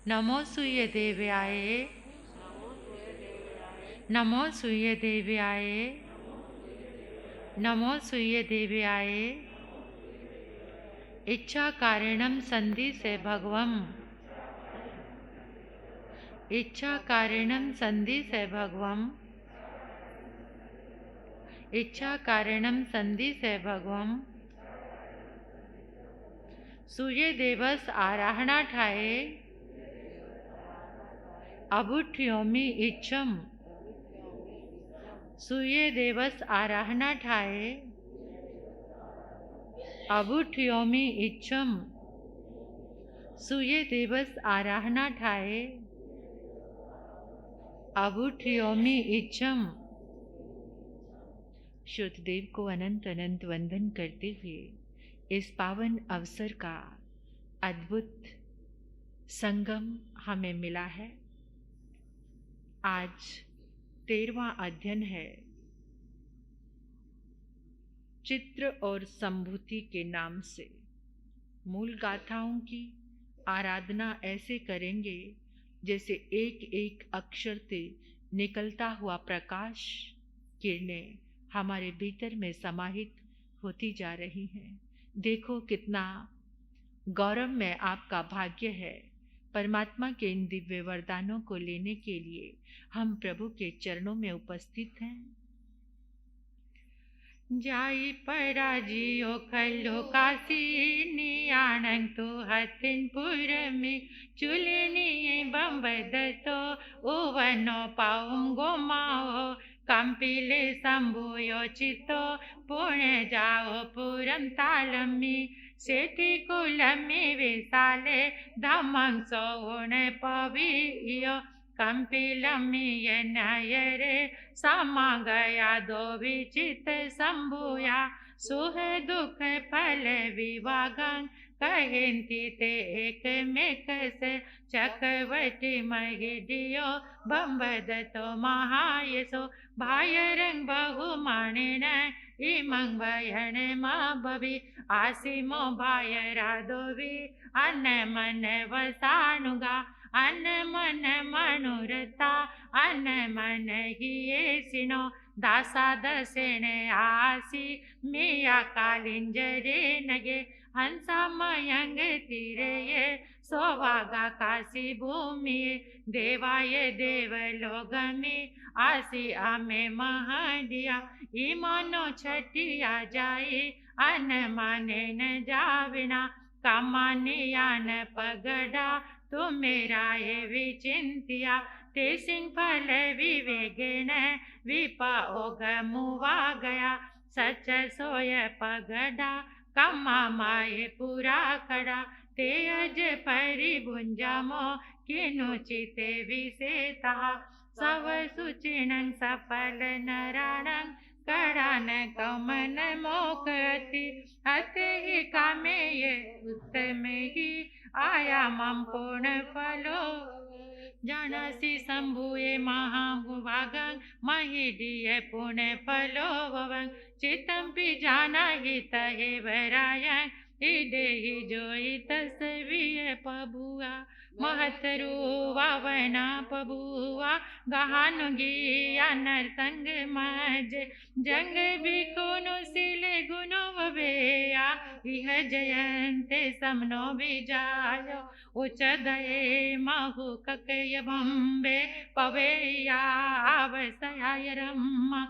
नमो सूर्यदेव्याय, नमो सूर्यदेव्याय, नमो सूर्यदेव्याय। इच्छा कारणम संधि से भगवम, इच्छा कारणम संधि से भगवम, इच्छा कारणम संधि से भगवम। सूर्य दिवस आराहना ठाए, अभुठ्योमि इच्छम। सूर्य दिवस आराहना ठाए, अभुठ्योमि इच्छम। सूर्य दिवस आराहना ठाए, अभुठ्योमि इच्छम। शुद्धदेव को अनंत अनंत वंदन करते हुए इस पावन अवसर का अद्भुत संगम हमें मिला है। आज 13वां अध्ययन है। चित्र और संभूति के नाम से मूल गाथाओं की आराधना ऐसे करेंगे जैसे एक एक अक्षर से निकलता हुआ प्रकाश किरणें हमारे भीतर में समाहित होती जा रही हैं। देखो कितना गौरव में आपका भाग्य है। परमात्मा के इन दिव्य वरदानों को लेने के लिए हम प्रभु के चरणों में उपस्थित हैं। जाई पराजियो खल्लो काशी नियाणं तो हतिनपुर में चुलिनी बंबद तो उवनो पाऊं गोमाओ कंपिले संभुयो चितो पुणे जाओ पुरम तालमी सेठी कुलमी विसाले धमं सोण पवियो कंपिलमी नयरे समा गया दो विचित संभुया सुख दुख फल विवागं कहती ते एक मेक से चकवटी महिडियो बंबद तो महायसो भाय रंग बहु माणिन इमंग भयन माँ बबी आसिमो भाय राधोवी अन मन वसानुगा अन मन मनोरता अन मन ही सिनो दासा दसेण आसी मिया कालिंजरे नगे हंसा मयंग तीरे सोभागा काशी भूमि देवाय देव लोग में आसी आमे महदिया ईमानो छटिया जाए अन माने न जाविना कामानियान पगड़ा तो मेरा ये विचिंतिया ते सिंह फल विवेगण विपाओग मुवा गया सच सोय पगड़ा कमा माए पूरा कड़ा ते अज परिभुंजामो किनु चिते विसेता सव सुचिणं सफल नराणं करान कमन मोकति अति ही कामे ये उत्तम ही आया मम पूर्ण फलो जानसी संभुए महाभुभागं महिडीय पुण्य फलो भवं चित्तं पि जाना ही तहे वरायं इडे ही जोई तस्वीय पबुआ महतरु वावना पबुआ गहानुगी अनर्तंग मज जंग बिकुनु सिले गुनो ववेया इह जयन्ते समनो विजायो उच्च दये महु ककय बम्बे पवेया आवसयाय रम्मा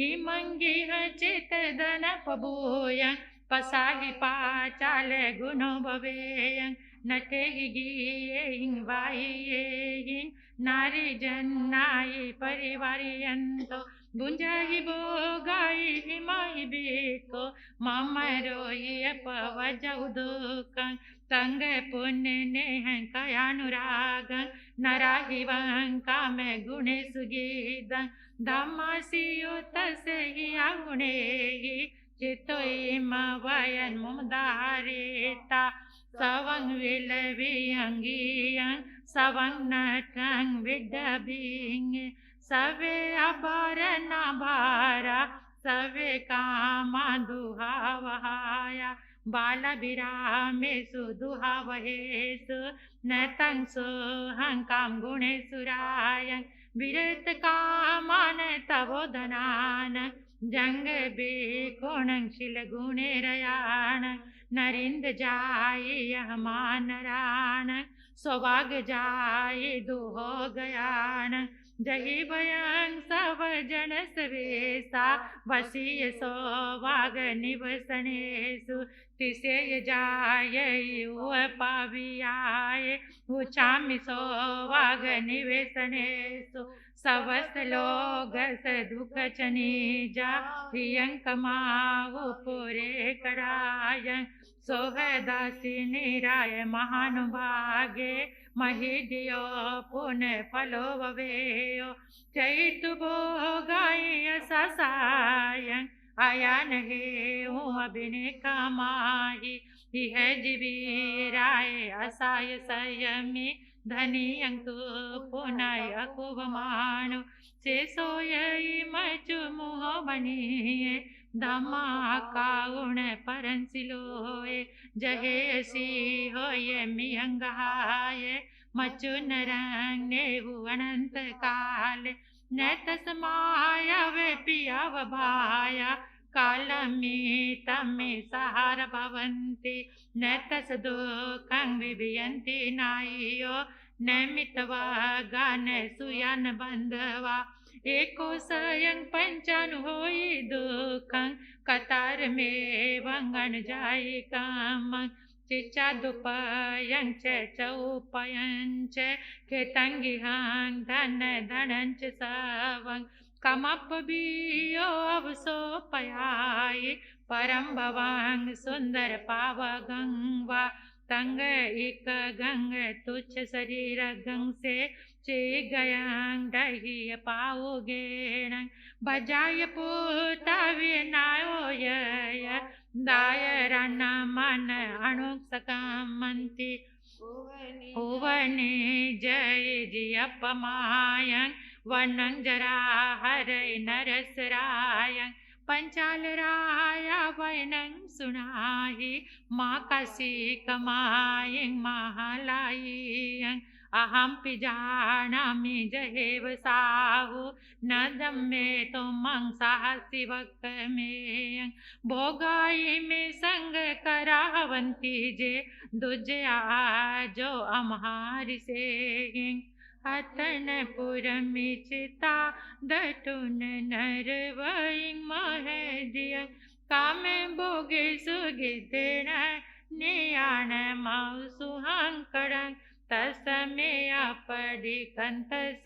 इमंगिह चित दन पबूयं पसाहि पाचाल गुनो भवेयं नटे गियें वायें नारी जन्नाय परिवारियंतो गुंजाहि भोगाय हिमाहि बेको मम रोय पवजौ दुःखं संग पुण्य नेहं कयानुरागं नराहि वं काम गुणे सुगीदं धम्मासियो तस्हि अगुणेहि चित्तोइम वयन मुदारेता सवं विलवियंगियं सवं नटं विडबिंग सवे अभरण भारा सवे कामा दुहावहाया बाला विरामेषु दुहावहेषु न तंसु हंकाम गुणेशुरायं विरतकामान तवोधनान जंग बेकोणं शिल गुणेरयाण नरिंद जाय यह मानराण सौभाग जाय दुहो गयान जही भयं सब जन सवेसा वसीय सौभाग निवसनेषु तिसेय जाय पावियाय उचामि सौभाग निवेशनेषु सवस लोग दुख चनीजा प्रियं कमाओ पुरे कराय सोहदासी निराय महानुभागे महिदियो पुण्य फलो ववेयो चैतु भोगाय ससायं आयान हे हूँ अभिने कमाही यह जीवीराय असाय संयमी धनी अंकु पुनाय अकुब मानो से सोयई मचु मुह बनिए धमा काउण परंसिलोए जहे सी होये मियंगाये मचु नरंग नेहु अनंत काल न तस्माया वे पिया भाया कालमी तमे सहार भवन्ति न तस दुःखं विभियन्ति नायो न मितवा गान सुयान बंधवा एको सयं पंचन होई दुःखं कतार में वंगन जाय कामं चिचा दुपयं च चौपयं च केतंगिहं धन धनं च सवं कमप बियो अवसोपयाय परम भवांग सुंदर पावगं वा तंग एक गंग तुच्छ शरीर गंग से चे गयं दही पाओगे बजाय पुतावे नायो य दाय रन मन अणुक सकमंती उवने जय जियपमायं वनं जरा हरै नरसरायं पंचाल राया वैनं सुनाहि माँ काशी कमायं महालायं अहम पिजानामि जहेव साहु न दम्मे तो मंग साहसी वक्त में भोगाई में संग करावंती जे दुजया जो अमहारि से अतन पुरमिचिता दटुन नरवइं महदिय कामे भोगे सुगितेन नियान मौसुहंकरं तस्मे अपदि कंतस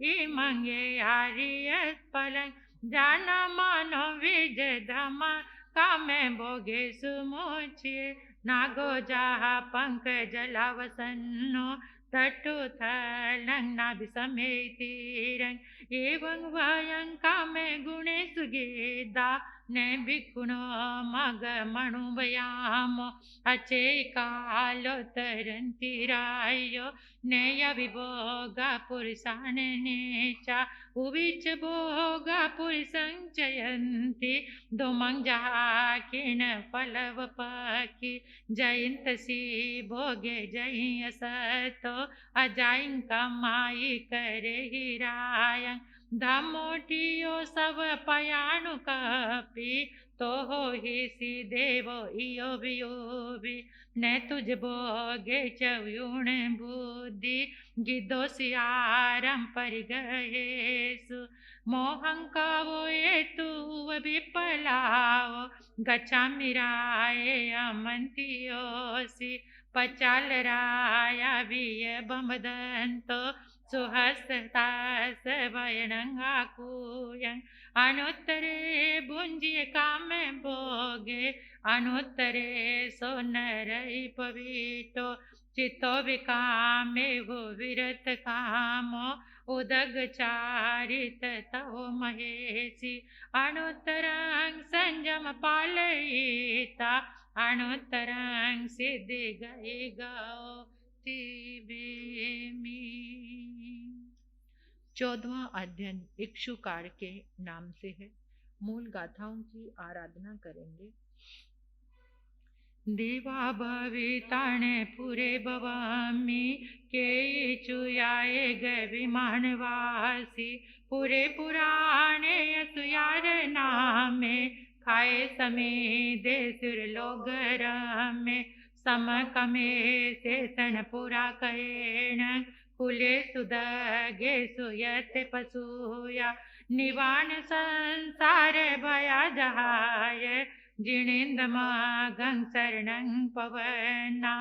इमंगे आर्यत फलं जाना मानो विज धमा कामे भोगे सुमोचिए नागो जहा पंक जलावसन्नो तटु थलं नाभिसमेतिरं एवं वयं कामे गुणे सुगेदा ने भिक्खुनो मग मणुभयामो अचे कालो तरंति रायो नेय विभोगा पुरुषान नेचा उविच भोगा पुरुषं चयन्ति दोमं जाकिन फलव पकी जयंतसी भोगे जय सतो अजाइं कमाई करे हिरायं धमोटियो सब पयाणु कपि तो हो ही सी देवो इयो भी न तुझ भोगे चव्यूण बुद्धि गिद्धो सियारम पर गहेसु मोहंकावो ये तू विपलावो गच्छामि राये अमंतियोसि पचाल राया विय बमदंतो सुहस्तास वयनंगाकूयं अनुत्तरे भुंजिय काम भोगे अनुत्तरे सोनरई पवितो चित्तो विकामे वो विरत कामो उदग चारित तहो महेशी अनुत्तरं संयम पालयिता अनुत्तरं सिद्धि गई गौ तिबेमी। 14वां अध्ययन इक्षुकार के नाम से है। मूल गाथाओं की आराधना करेंगे। दिवा भविताणे पुरे भवामी के चुयाए गए विमानवासी पुरे पुराणे असुयार नामे खाए समे दे सुर लोग रमे सम कमे से सन पुरा कहेण कुले सुदगे सुयत पसूया निवान संसार भया जहाय जिणेन्द्रमागं शरणं पवना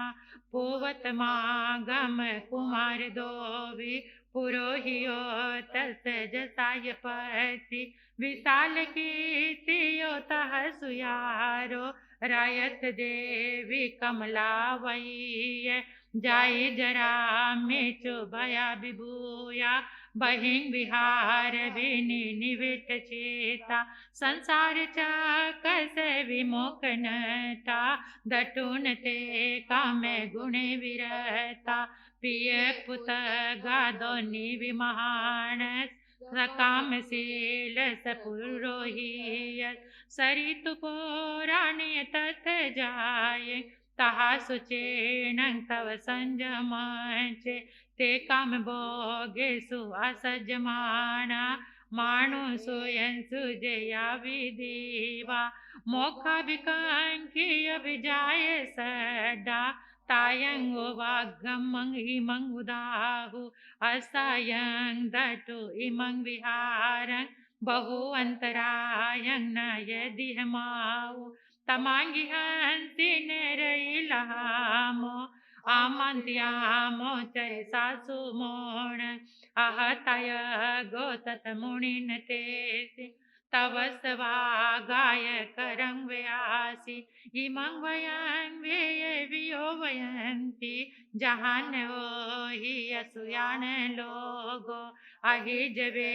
पोवतमागम कुमार दोवि पुरोहियो तस जसाय पति विशाल कीर्तियो तह सुयारो रायत देवी कमला वैय जाय जरा में चो भया विभूया बहिं विहार विनि निविट चेता संसार चकस विमोकनता दटून ते काम गुणे विरता प्रिय पुत गादोनि विमहान सकामशील सपुरोहिय सरितु पुराणिय तत जाय तहा सुचेण तव संजमाचे ते काम भोगे सुअसजमाना माणो सोयन सुजया विदीवा मोखा विकंकी अभिजाय सदा तायं वागमं इमं उदाहु असायं दटु इमं विहारं बहु अंतरायं न यदिहमाउ तमांगी हंसी नेरइलामो आमंत्यामो चय सासु मोण आहतय गोतत मुनिन तेसि तव स्वागाय करं व्यासि इमं वयं वेय वियो वयन्ति जहान हि असुयान लोगो अहि जवे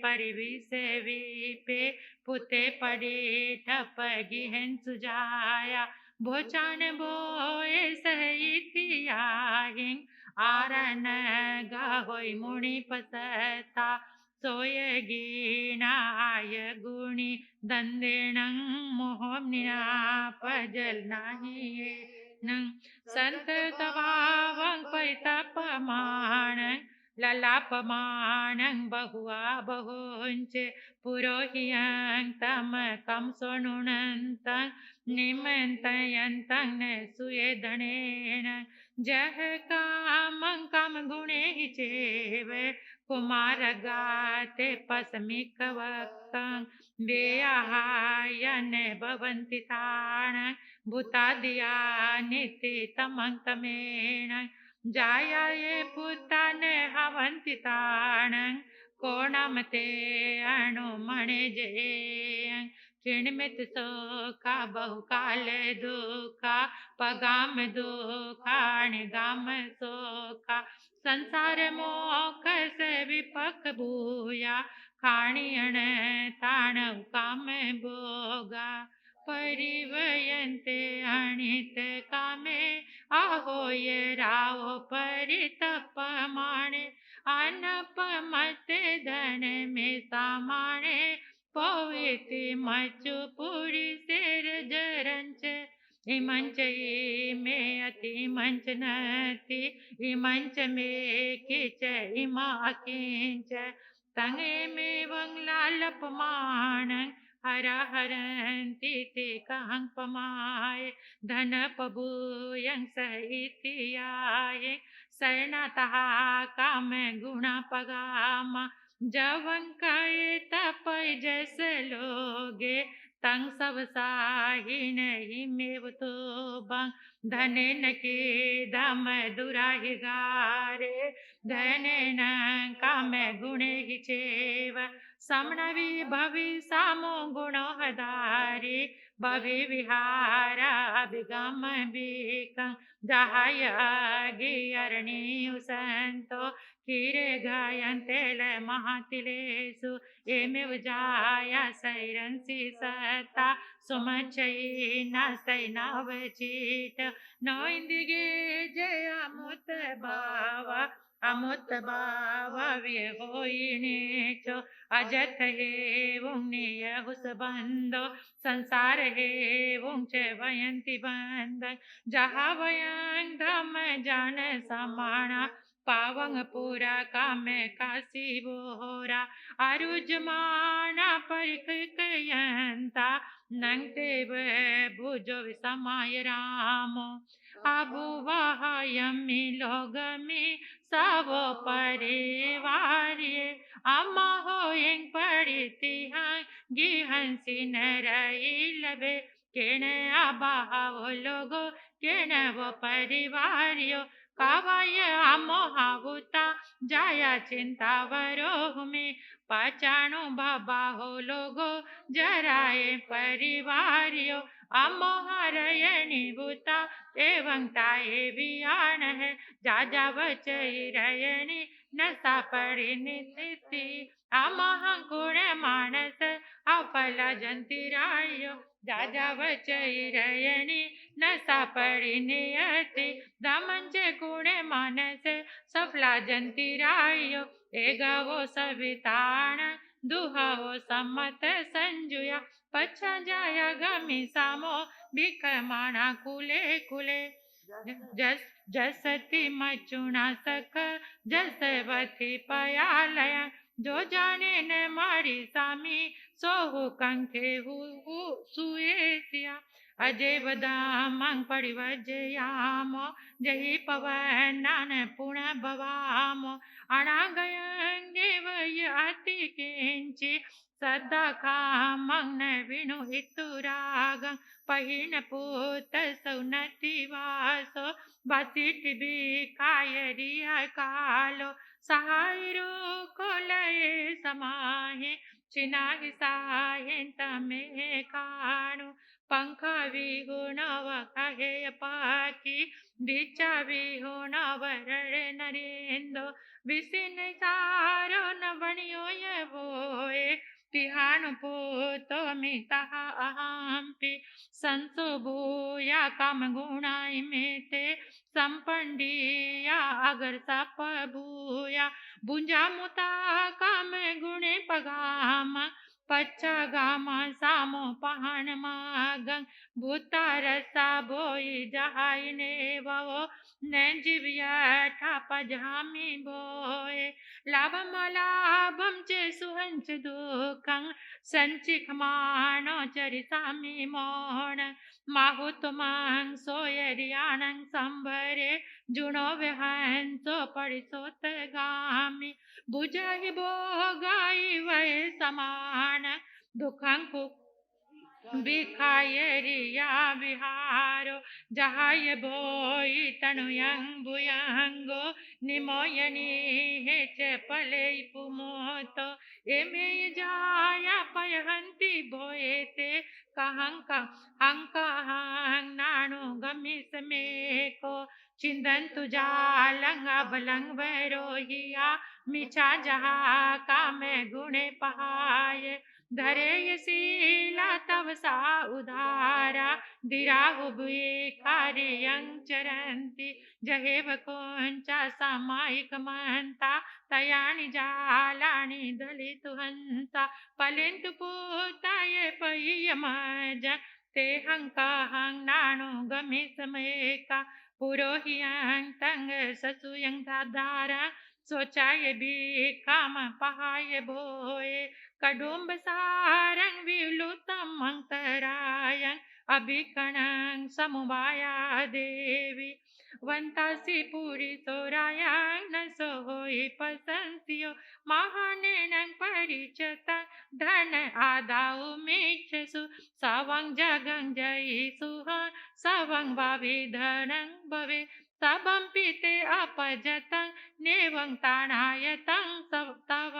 परिविस विपे पुते पड़े ठप गिहन सुजाया भोचान बोए सहितियाहिं आरन गाहोय मुनि पसता सोय गीनाय गुणी दंदेणं मोहम्निना पजल नाही नं संत तवावं पैतपमाण ललापमाणं बहुआ बहुंच पुरोहियं तम कम सोनुनन्तं निमंतयन्तं न सुयेदणेन जह कामं काम गुणे चेव कुमार गाते पसमिक वक्तं व्ययायन भवन्ति ताण भूतादिया नित्य तमं तमेण जायाये पुतान हवन्ति ताणं कोणम ते अणुमणे जयं क्षिणमित सोखा बहुकाल दुखा पगाम दुखाण गाम सोखा संसार मोख से विपक भूया खाणियण ताण काम भोगा परिवयन्ते अणित कामे आहोय राव परितपमाणे अनपमत धन में सामाणे पविति मचु पुरी सेर जरंच इमंच में अति मंच नति इमंच में किच इमा किंच तंगे में वंगलालपमाण हरा हरन्ति ते कहं पमाय धन पबूयं सहितियाय शरणतः काम गुणा पगामा जवं कय तपय जस लोगे तं सब साहि नहीं मेव तो बं धने न के दम दुराहि गारे धने न काम गुणे हि चेव समणवि भवि सामो गुणो हदारी भवि विहार अभिगम बिकं जहाय गियरणी संतो कीरे गायन्तेल महातिलेषु एमेव जाया सैरंसि सता सुमचै नास्तै नवचीट नो इंदिगे जया मुत भावा अमुत भाव्य होइने चो अजत हे वुंगनिय हुस बंदो संसार हे वुंच वयंति बंद जहा वयं धम जान समाना पावंग पूरा कामे काशी बोरा अरुजमाना परिकयंता नंग देव भुजो समाय रामो अबु वहायमि लोग में सब परिवार अम्मा हो एंग पढ़ती हैं गिहंसी न रही लबे केने आबा वो लोगो केने वो परिवारियो कावाय आमो हावुता जाया चिंता वरो में पचानो बाबा हो लोगो जराए परिवारियो अमो हरयणी भूता एवं ताए बियान है जाजा बचई रयणी नसा पड़ी निति अमहंकुण मानस अफला जंती रायो जाजा बचई रयणी नसा पड़ी नियति दमंज गुण मानस सफला जंती रायो एगवो सविताण दुहावो सम्मत संजुया पच्छा जाया गमी सामो भिख माणा कुले कुले जस जसती मचुना सख जसवती पयालय जो जाने न मारी सामी सोहु कंखे हु सुएसिया अजय बदामं परिवजयाम जहि पवन नान पुण भवाम अनागयंगे वय अति किंचि सदा कामं न विनु इतुरागं पहिन पुत सौनति वासो बसिट बिकायरिया कालो सहायरो कोलय समाहे चिनाग साहें तमे काणु पंख विगुण वहे पाकी दिचा विगुण वरण नरेंदो विसिन सारो न बणियो ये बोए तिहान पोतो मिता अहंपि संसो भूया काम गुणाई मेते संपंडिया अगर सप भूया बुंजा मुता काम गुणे पगाम पच्चा गामा सामो पहान मागं भूता रसा बोई जहाई ने वो नैजिव्या ठापा झामी बोए लाभम लाभम चे सुहंच दुखं संचिक मानो चरितामी मोण माहुतुमं सोयरियानं संभरे जुणो विहंसो परिसोत गामी बुझहि भोगाई वै समान दुखं बिखायरिया विहारो जहाय बोई तनुयं भुयंगो निमोयनी हे च पले पुमोतो एमे जाया पयहंती भोएते कहं नानु गमिस मेको चिंदंतु जालंग अबलंग वैरोहिया मिछा जहा कामे गुणे पहाय धरे शीला तव सा उदारा दिराहु कार्यं चरन्ति जहेव कोंचा सामायिक मंता तयानि जालानि दलितु हंता पलिंतु पूताये पय्यमज ते हंकाहं नानु गमिसमेका पुरोहियं तंग ससुयं धारा सोचाय भी काम पहाय भोए कडुम्ब सारं विलुतं अंतरायं अभिकणं समुवाया देवी वंतासी पूरी सोरायं न सोई पसंसियो महानेनं परिचता धन आदाउ मिच्छसु सवं जगं जयि सुह सवं भावि धनं भवे सबं पीते अपजतं नेवं ताणायतं तव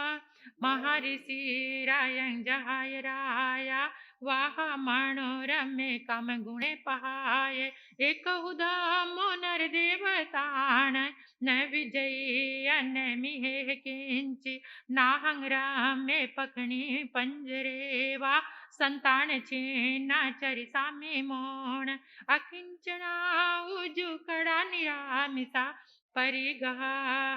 महर्षि रायं जहाय राया वाह मनोरमे काम गुणे पहाय एक उदामो नर देवतान न विजय न मिहे किंचि नाहं रामे पकणी पंजरे वा संतान छीना चरि सामी मोण अकिंचना उजु कड़ा निरामिसा परिगहारंभनीयत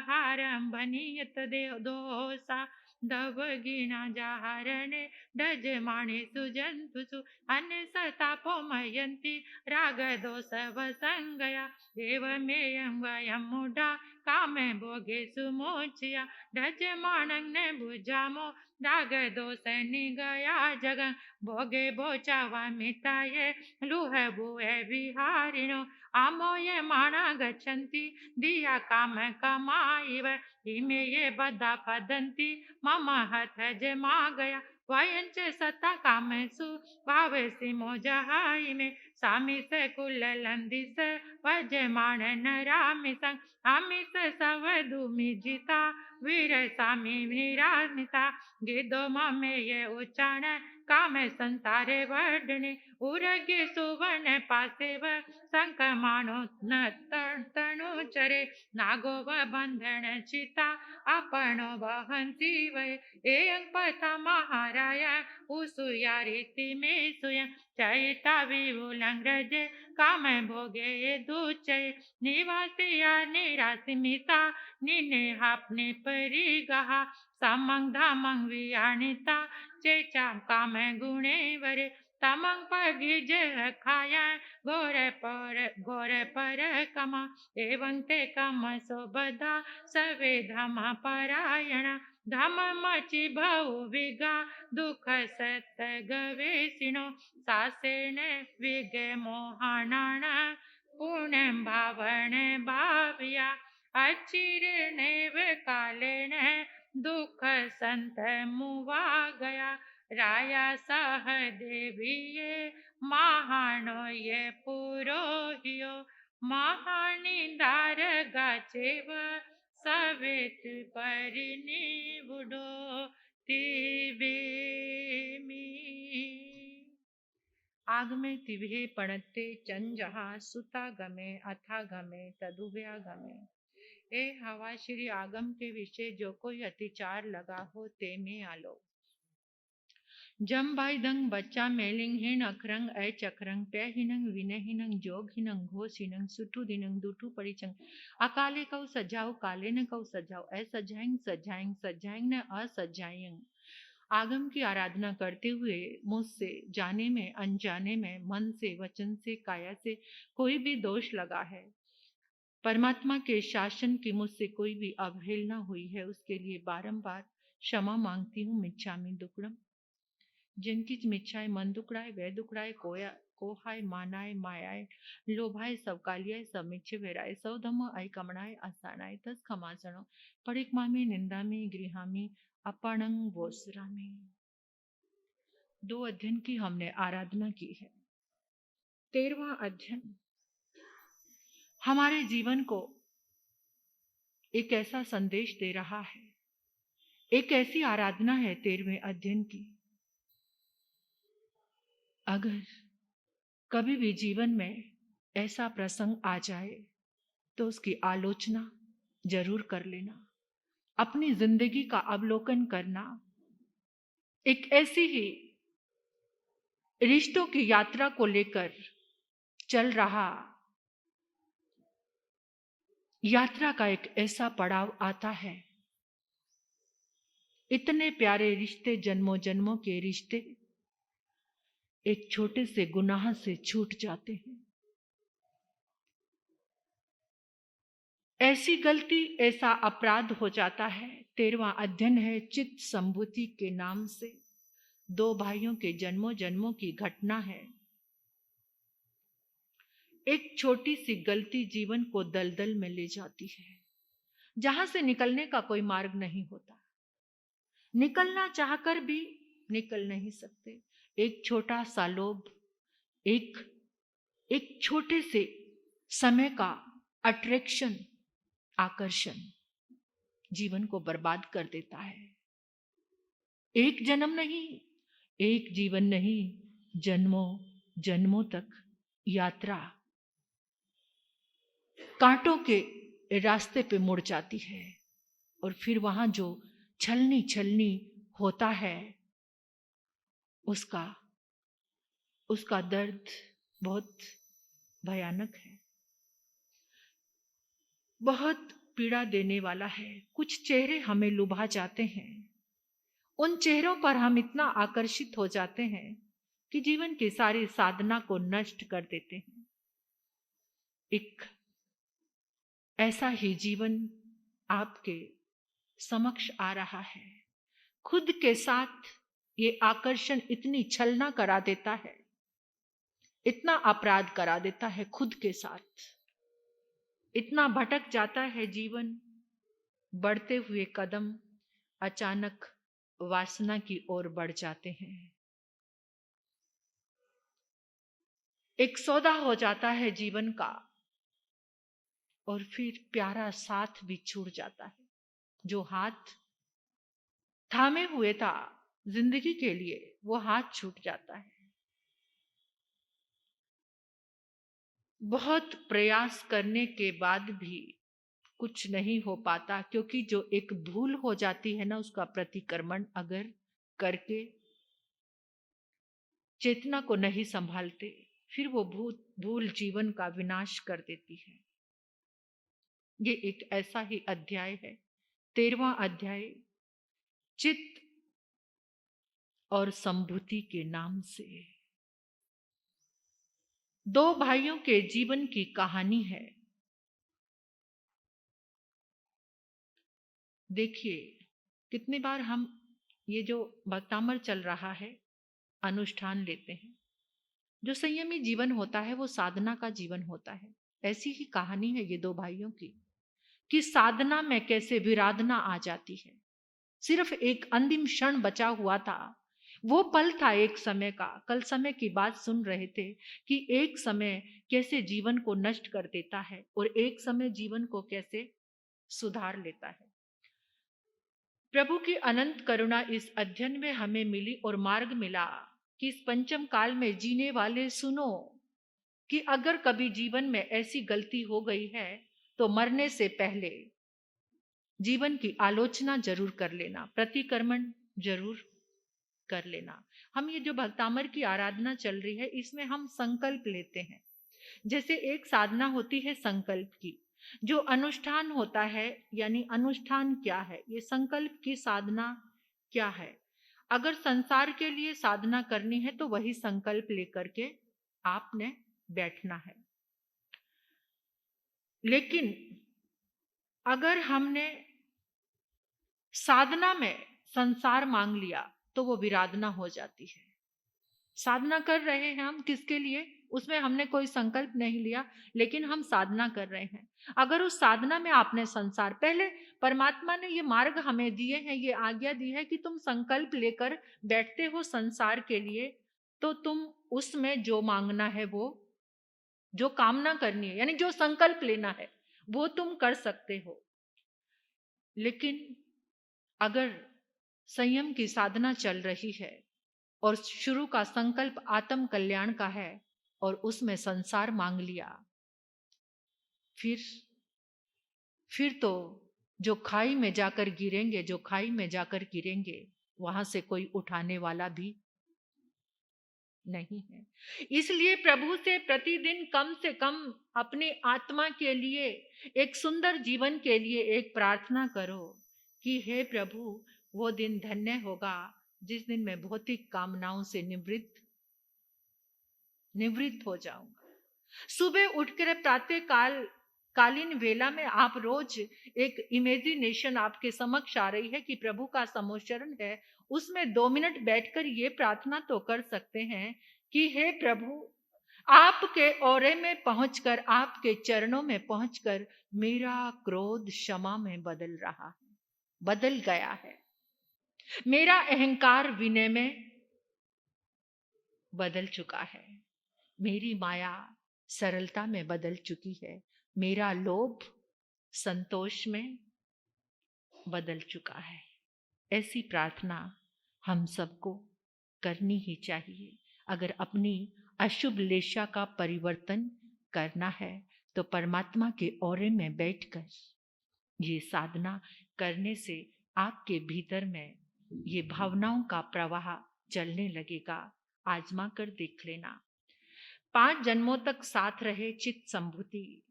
दोसा दवगिना जाहरणे डज माणे सुजंतुसु अन्य सतापोमयंती राग दोष वसंगया देवमेयं वयं मुडा कामे भोगे सुमोचिया डज माणंग ने बुझामो राग दोष निगया जगं भोगे बोचावा मिताये लुह बुए विहारिणो आमोये माणा गच्छन्ति दिया काम कमाइव इमे ये बदा पदंती मम हथ जमा गया वयंच सता कामेसु भावसी मोजहाई में सामिस कुल लंदिस वजमान नरामिस आमिस सवधुमि जिता वीर सामी निरामिता गिदो ममे ये उच्चारण काम संसारे वर्धने उरगे सुवर्ण पासेव संक मानो न तणु चरे नागो बंधन चिता अपनो वहंती वै एयं पथा महाराया उसुया रीति में सुय चैता विवुलं रजे काम भोगे ये दुचय निवासिया निरासिमिता निने हापने परिगहा समंग धामंग वियानिता चेचा काम गुणे वरे तमंग पगिज खाया घोर पर कमा एवं ते कम सोबधा सवे धम परायण धम मचि बहु विगा दुख सत गवेसिनो सासेन विगे मोहनाण पुण्य भावण भाविया अचिर नेव कालेन दुख संत मुवा गया राया सह देवीये महानो ये पुरोहियो महानिदार गाचेव सवेत परिनिवुडो तिवेमी आग में तिव्हे पणते चंजहा सुता गमे अथा गमे तदुभया गमे ए हवा श्री आगम के विषय जो कोई अतिचार लगा हो ते में आलो जम भाई दंग बच्चा मेलिंग हिन अखरंग ऐ चक्रंग पे हिनंग विनय हिनंग जोग हिनंग घोष हिनंग सुटू दिनंग दुटू परिचंग अकाले कौ सजाओ काले न कौ सजाओ ऐ सजाएंग सजाएंग सजाएंग न असजाएंग आगम की आराधना करते हुए मुझसे जाने में अनजाने में मन से वचन से काया से कोई भी दोष लगा है परमात्मा के शासन की मुझसे कोई भी अवहेलना हुई है उसके लिए बारंबार क्षमा मांगती हूँ मिच्छामि दुक्कडम जिनकी मिच्छाएं मन दुकड़ाए वह दुकड़ाए कोहाय मानाय मायाय लोभाय सबकालियाय सब मिच्छे वेराय सौ धम्म आई कमणाय आसानाय तस खमासणो परिक्मामी निंदामी गृहामी अपणंग वोसरामी 2 अध्ययन की हमने आराधना की है 13वां अध्ययन हमारे जीवन को एक ऐसा संदेश दे रहा है एक ऐसी आराधना है 13वें अध्ययन की अगर कभी भी जीवन में ऐसा प्रसंग आ जाए तो उसकी आलोचना जरूर कर लेना अपनी जिंदगी का अवलोकन करना एक ऐसी ही रिश्तों की यात्रा को लेकर चल रहा यात्रा का एक ऐसा पड़ाव आता है इतने प्यारे रिश्ते जन्मों जन्मों के रिश्ते एक छोटे से गुनाह से छूट जाते हैं ऐसी गलती ऐसा अपराध हो जाता है 13वां अध्ययन है चित्त संभूति के नाम से 2 भाइयों के जन्मों जन्मों की घटना है एक छोटी सी गलती जीवन को दलदल में ले जाती है जहां से निकलने का कोई मार्ग नहीं होता निकलना चाहकर भी निकल नहीं सकते एक छोटा सा लोभ एक छोटे से समय का अट्रैक्शन आकर्षण जीवन को बर्बाद कर देता है एक जन्म नहीं एक जीवन नहीं जन्मों जन्मों तक यात्रा कांटों के रास्ते पे मुड़ जाती है और फिर वहां जो छलनी छलनी होता है उसका दर्द बहुत भयानक है बहुत पीड़ा देने वाला है। कुछ चेहरे हमें लुभा जाते हैं, उन चेहरों पर हम इतना आकर्षित हो जाते हैं कि जीवन की सारी साधना को नष्ट कर देते हैं। एक ऐसा ही जीवन आपके समक्ष आ रहा है। खुद के साथ ये आकर्षण इतनी छलना करा देता है, इतना अपराध करा देता है खुद के साथ, इतना भटक जाता है जीवन। बढ़ते हुए कदम अचानक वासना की ओर बढ़ जाते हैं। एक सौदा हो जाता है जीवन का, और फिर प्यारा साथ भी छूट जाता है। जो हाथ थामे हुए था जिंदगी के लिए, वो हाथ छूट जाता है। बहुत प्रयास करने के बाद भी कुछ नहीं हो पाता, क्योंकि जो एक भूल हो जाती है ना, उसका प्रतिक्रमण अगर करके चेतना को नहीं संभालते, फिर वो भूल जीवन का विनाश कर देती है। ये एक ऐसा ही अध्याय है, 13वां अध्याय, चित्त और संभूति के नाम से। दो भाइयों के जीवन की कहानी है। देखिए, कितनी बार हम ये जो भक्तामर चल रहा है अनुष्ठान लेते हैं। जो संयमी जीवन होता है वो साधना का जीवन होता है। ऐसी ही कहानी है ये दो भाइयों की, कि साधना में कैसे विराधना आ जाती है। सिर्फ एक अंतिम क्षण बचा हुआ था, वो पल था एक समय का। कल समय की बात सुन रहे थे कि एक समय कैसे जीवन को नष्ट कर देता है और एक समय जीवन को कैसे सुधार लेता है। प्रभु की अनंत करुणा इस अध्ययन में हमें मिली और मार्ग मिला कि इस पंचम काल में जीने वाले सुनो, कि अगर कभी जीवन में ऐसी गलती हो गई है तो मरने से पहले जीवन की आलोचना जरूर कर लेना, प्रतिक्रमण जरूर कर लेना। हम ये जो भक्तामर की आराधना चल रही है, इसमें हम संकल्प लेते हैं। जैसे एक साधना होती है संकल्प की, जो अनुष्ठान होता है, यानी अनुष्ठान क्या है, ये संकल्प की साधना क्या है। अगर संसार के लिए साधना करनी है तो वही संकल्प लेकर के आपने बैठना है। लेकिन अगर हमने साधना में संसार मांग लिया तो वो विराधना हो जाती है। साधना कर रहे हैं हम किसके लिए, उसमें हमने कोई संकल्प नहीं लिया, लेकिन हम साधना कर रहे हैं। अगर उस साधना में आपने संसार, पहले परमात्मा ने ये मार्ग हमें दिए हैं, ये आज्ञा दी है कि तुम संकल्प लेकर बैठते हो संसार के लिए, तो तुम उसमें जो मांगना है, वो जो कामना करनी है, यानी जो संकल्प लेना है, वो तुम कर सकते हो। लेकिन अगर संयम की साधना चल रही है और शुरू का संकल्प आत्म कल्याण का है और उसमें संसार मांग लिया, फिर तो जो खाई में जाकर गिरेंगे, जो खाई में जाकर गिरेंगे, वहां से कोई उठाने वाला भी नहीं है। इसलिए प्रभु से प्रतिदिन कम से कम अपनी आत्मा के लिए, एक सुंदर जीवन के लिए एक प्रार्थना करो कि हे प्रभु, वो दिन धन्य होगा जिस दिन मैं भौतिक कामनाओं से निवृत्त हो जाऊंगा। सुबह उठकर प्रातः कालीन वेला में आप रोज एक इमेजिनेशन आपके समक्ष आ रही है कि प्रभु का समोचरण है, उसमें 2 मिनट बैठकर ये प्रार्थना तो कर सकते हैं कि हे प्रभु, आपके ओरे में पहुंचकर, आपके चरणों में पहुंचकर मेरा क्रोध क्षमा में बदल गया है। मेरा अहंकार विनय में बदल चुका है। मेरी माया सरलता में बदल चुकी है। मेरा लोभ संतोष में बदल चुका है। ऐसी प्रार्थना हम सबको करनी ही चाहिए। अगर अपनी अशुभ लेशा का परिवर्तन करना है तो परमात्मा के औरे में बैठकर ये साधना करने से आपके भीतर में ये भावनाओं का प्रवाह चलने लगेगा। आजमा कर देख लेना। 5 जन्मों तक साथ रहे चित्त संभूति,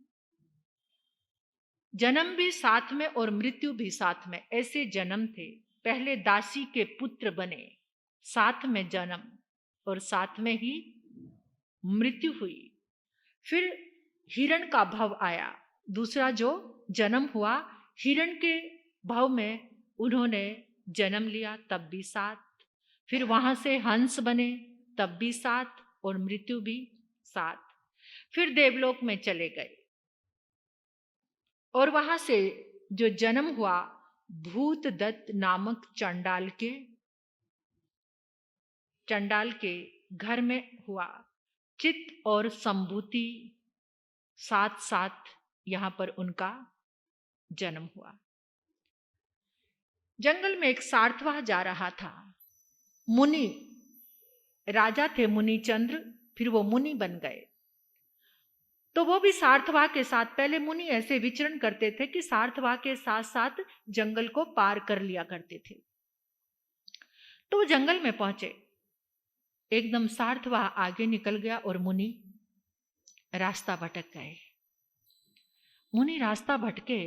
जन्म भी साथ में और मृत्यु भी साथ में, ऐसे जन्म थे। पहले दासी के पुत्र बने, साथ में जन्म और साथ में ही मृत्यु हुई। फिर हिरण का भव आया, दूसरा जो जन्म हुआ हिरण के भव में उन्होंने जन्म लिया, तब भी सात। फिर वहां से हंस बने, तब भी सात, और मृत्यु भी सात। फिर देवलोक में चले गए और वहां से जो जन्म हुआ भूतदत्त नामक चंडाल के घर में हुआ। चित्त और संभूति साथ साथ यहां पर उनका जन्म हुआ। जंगल में एक सारथवाह जा रहा था। मुनि राजा थे मुनिचंद्र, फिर वो मुनि बन गए। तो वो भी सारथवाह के साथ, पहले मुनि ऐसे विचरण करते थे कि सारथवाह के साथ साथ जंगल को पार कर लिया करते थे। तो वो जंगल में पहुंचे, एकदम सारथवाह आगे निकल गया और मुनि रास्ता भटक गए। मुनि रास्ता भटके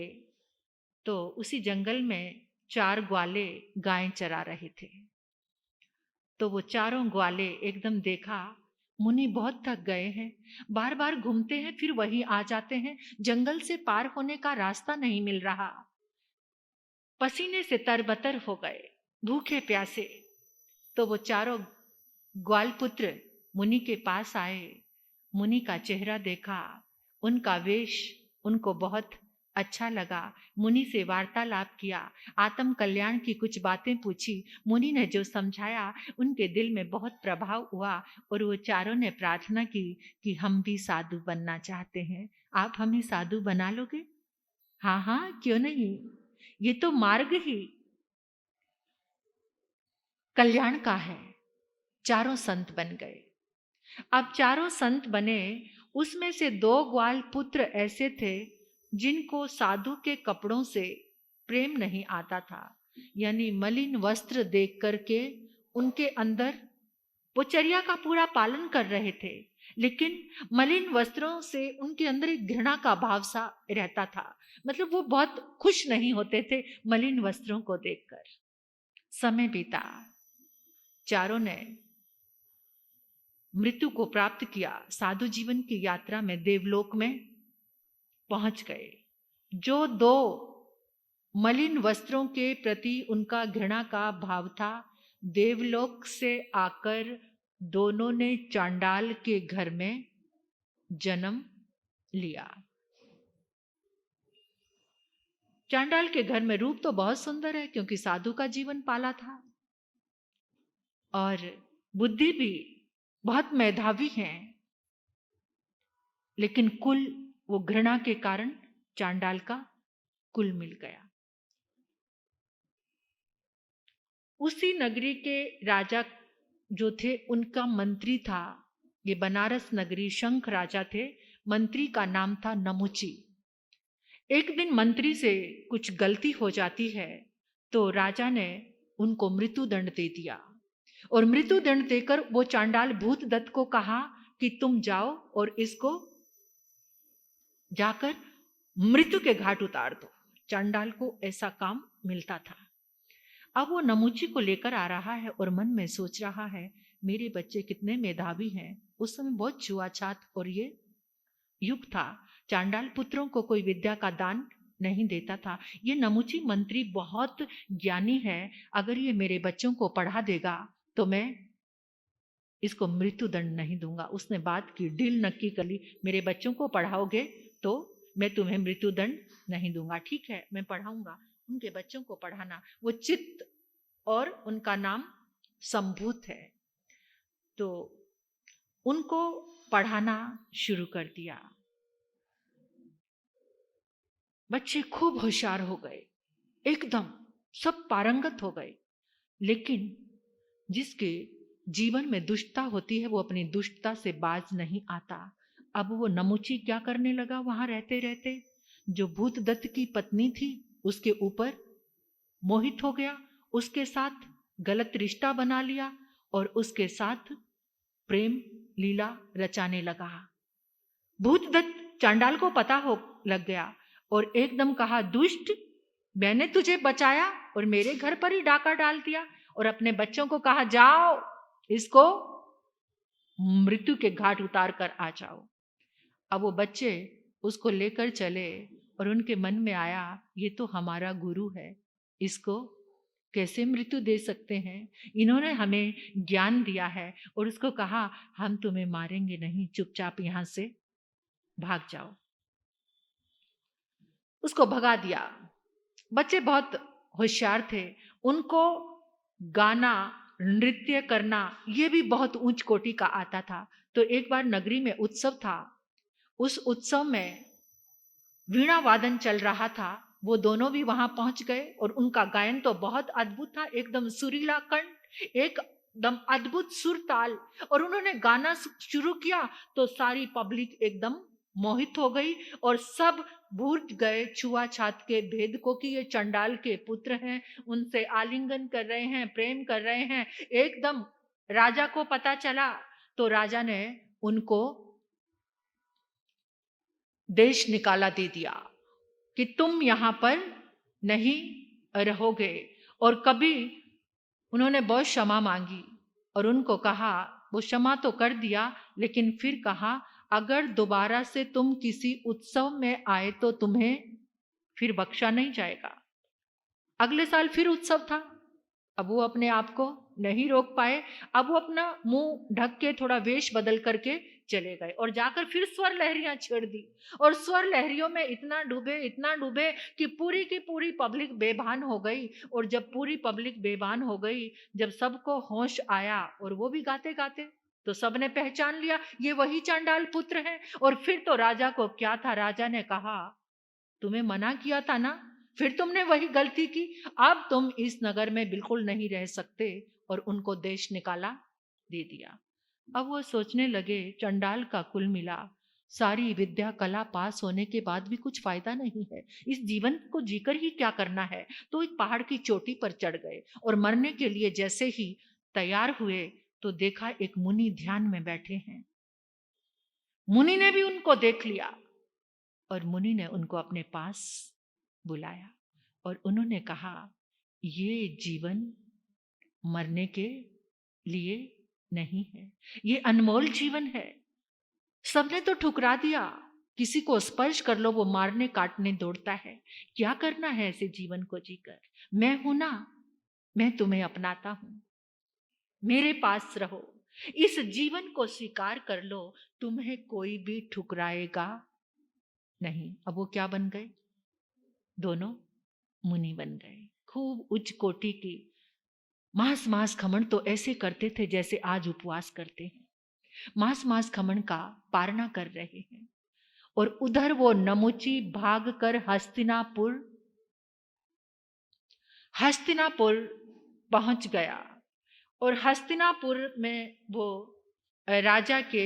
तो उसी जंगल में 4 ग्वाले गायें चरा रहे थे। तो वो चारों ग्वाले एकदम देखा मुनि बहुत थक गए हैं, बार बार घूमते हैं फिर वहीं आ जाते हैं, जंगल से पार होने का रास्ता नहीं मिल रहा। पसीने से तरबतर हो गए, भूखे प्यासे। तो वो चारों ग्वाल पुत्र मुनि के पास आए, मुनि का चेहरा देखा, उनका वेश उनको बहुत अच्छा लगा। मुनि से वार्तालाप किया, आत्म कल्याण की कुछ बातें पूछी। मुनि ने जो समझाया उनके दिल में बहुत प्रभाव हुआ और वो चारों ने प्रार्थना की कि हम भी साधु बनना चाहते हैं, आप हमें साधु बना लोगे? हाँ हाँ, क्यों नहीं, ये तो मार्ग ही कल्याण का है। चारों संत बन गए। अब चारों संत बने, उसमें से 2 ग्वाल पुत्र ऐसे थे जिनको साधु के कपड़ों से प्रेम नहीं आता था, यानी मलिन वस्त्र देख करके उनके अंदर वो चर्या का पूरा पालन कर रहे थे, लेकिन मलिन वस्त्रों से उनके अंदर एक घृणा का भाव सा रहता था। मतलब वो बहुत खुश नहीं होते थे मलिन वस्त्रों को देखकर। समय बीता, चारों ने मृत्यु को प्राप्त किया, साधु जीवन की यात्रा में देवलोक में पहुंच गए। जो 2 मलिन वस्त्रों के प्रति उनका घृणा का भाव था, देवलोक से आकर दोनों ने चांडाल के घर में जन्म लिया। चांडाल के घर में रूप तो बहुत सुंदर है क्योंकि साधु का जीवन पाला था, और बुद्धि भी बहुत मेधावी हैं, लेकिन कुल वो घृणा के कारण चांडाल का कुल मिल गया। उसी नगरी के राजा जो थे उनका मंत्री था, ये बनारस नगरी शंख राजा थे, मंत्री का नाम था नमुची। एक दिन मंत्री से कुछ गलती हो जाती है तो राजा ने उनको मृत्युदंड दे दिया, और मृत्युदंड देकर वो चांडाल भूतदत्त को कहा कि तुम जाओ और इसको जाकर मृत्यु के घाट उतार दो। चांडाल को ऐसा काम मिलता था। अब वो नमुची को लेकर आ रहा है और मन में सोच रहा है मेरे बच्चे कितने मेधावी हैं। उस समय बहुत छुआछात और ये युग था, चांडाल पुत्रों को कोई विद्या का दान नहीं देता था। ये नमुची मंत्री बहुत ज्ञानी है, अगर ये मेरे बच्चों को पढ़ा देगा तो मैं इसको मृत्युदंड नहीं दूंगा। उसने बात की, डील नक्की कर ली, मेरे बच्चों को पढ़ाओगे तो मैं तुम्हें मृत्युदंड नहीं दूंगा। ठीक है, मैं पढ़ाऊंगा, उनके बच्चों को पढ़ाना। वो चित्त और उनका नाम संभूत है, तो उनको पढ़ाना शुरू कर दिया। बच्चे खूब होशियार हो गए, एकदम सब पारंगत हो गए, लेकिन जिसके जीवन में दुष्टता होती है वो अपनी दुष्टता से बाज नहीं आता। अब वो नमुची क्या करने लगा, वहां रहते रहते जो भूतदत्त की पत्नी थी उसके ऊपर मोहित हो गया, उसके साथ गलत रिश्ता बना लिया और उसके साथ प्रेम लीला रचाने लगा। भूतदत्त चांडाल को पता हो लग गया और एकदम कहा, दुष्ट, मैंने तुझे बचाया और मेरे घर पर ही डाका डाल दिया। और अपने बच्चों को कहा, जाओ इसको मृत्यु के घाट उतार कर आ जाओ। अब वो बच्चे उसको लेकर चले और उनके मन में आया, ये तो हमारा गुरु है, इसको कैसे मृत्यु दे सकते हैं? इन्होंने हमें ज्ञान दिया है। और उसको कहा, हम तुम्हें मारेंगे नहीं, चुपचाप यहां से भाग जाओ। उसको भगा दिया। बच्चे बहुत होशियार थे, उनको गाना, नृत्य करना ये भी बहुत ऊंच कोटि का आता था। तो एक बार नगरी में उत्सव था, उस उत्सव में वीणा वादन चल रहा था। वो दोनों भी वहां पहुंच गए और उनका गायन तो बहुत अद्भुत था, एकदम सुरीला कंठ, एकदम अद्भुत सुर ताल। और उन्होंने गाना शुरू किया तो सारी पब्लिक एकदम मोहित हो गई और सब भूल गए छुआछात के भेद को कि ये चंडाल के पुत्र हैं, उनसे आलिंगन कर रहे हैं, प्रेम कर रहे हैं। एकदम राजा को पता चला तो राजा ने उनको देश निकाला दे दिया कि तुम यहां पर नहीं रहोगे। और कभी उन्होंने बहुत क्षमा मांगी और उनको कहा, वो क्षमा तो कर दिया, लेकिन फिर कहा, अगर दोबारा से तुम किसी उत्सव में आए तो तुम्हें फिर बख्शा नहीं जाएगा। अगले साल फिर उत्सव था। अब वो अपने आप को नहीं रोक पाए। अब वो अपना मुंह ढक के थोड़ा वेश बदल करके चले गए और जाकर फिर स्वर लहरियां छेड़ दी। और स्वर लहरियों में इतना डूबे कि पूरी की पूरी पब्लिक बेभान हो गई। और जब पूरी पब्लिक बेभान हो गई, जब सबको होश आया और वो भी गाते गाते, तो सबने पहचान लिया ये वही चांडाल पुत्र हैं। और फिर तो राजा को क्या था, राजा ने कहा, तुम्हें मना किया था ना, फिर तुमने वही गलती की, अब तुम इस नगर में बिल्कुल नहीं रह सकते। और उनको देश निकाला दे दिया। अब वो सोचने लगे, चंडाल का कुल मिला सारी विद्या कला पास होने के बाद भी कुछ फायदा नहीं है, इस जीवन को जीकर ही क्या करना है। तो एक पहाड़ की चोटी पर चढ़ गए और मरने के लिए जैसे ही तैयार हुए तो देखा एक मुनि ध्यान में बैठे हैं। मुनि ने भी उनको देख लिया और मुनि ने उनको अपने पास बुलाया और उन्होंने कहा, ये जीवन मरने के लिए नहीं है, ये अनमोल जीवन है। सबने तो ठुकरा दिया, किसी को स्पर्श कर लो वो मारने काटने दौड़ता है। क्या करना है ऐसे जीवन को जीकर? मैं हूं ना, मैं तुम्हें अपनाता हूं, मेरे पास रहो, इस जीवन को स्वीकार कर लो, तुम्हें कोई भी ठुकराएगा नहीं। अब वो क्या बन गए? दोनों मुनि बन गए, खूब उच्च कोटि की। मांस मांस खमन तो ऐसे करते थे जैसे आज उपवास करते हैं। मांस मांस खमन का पारणा कर रहे हैं। और उधर वो नमुची भाग कर हस्तिनापुर पहुंच गया। और हस्तिनापुर में वो राजा के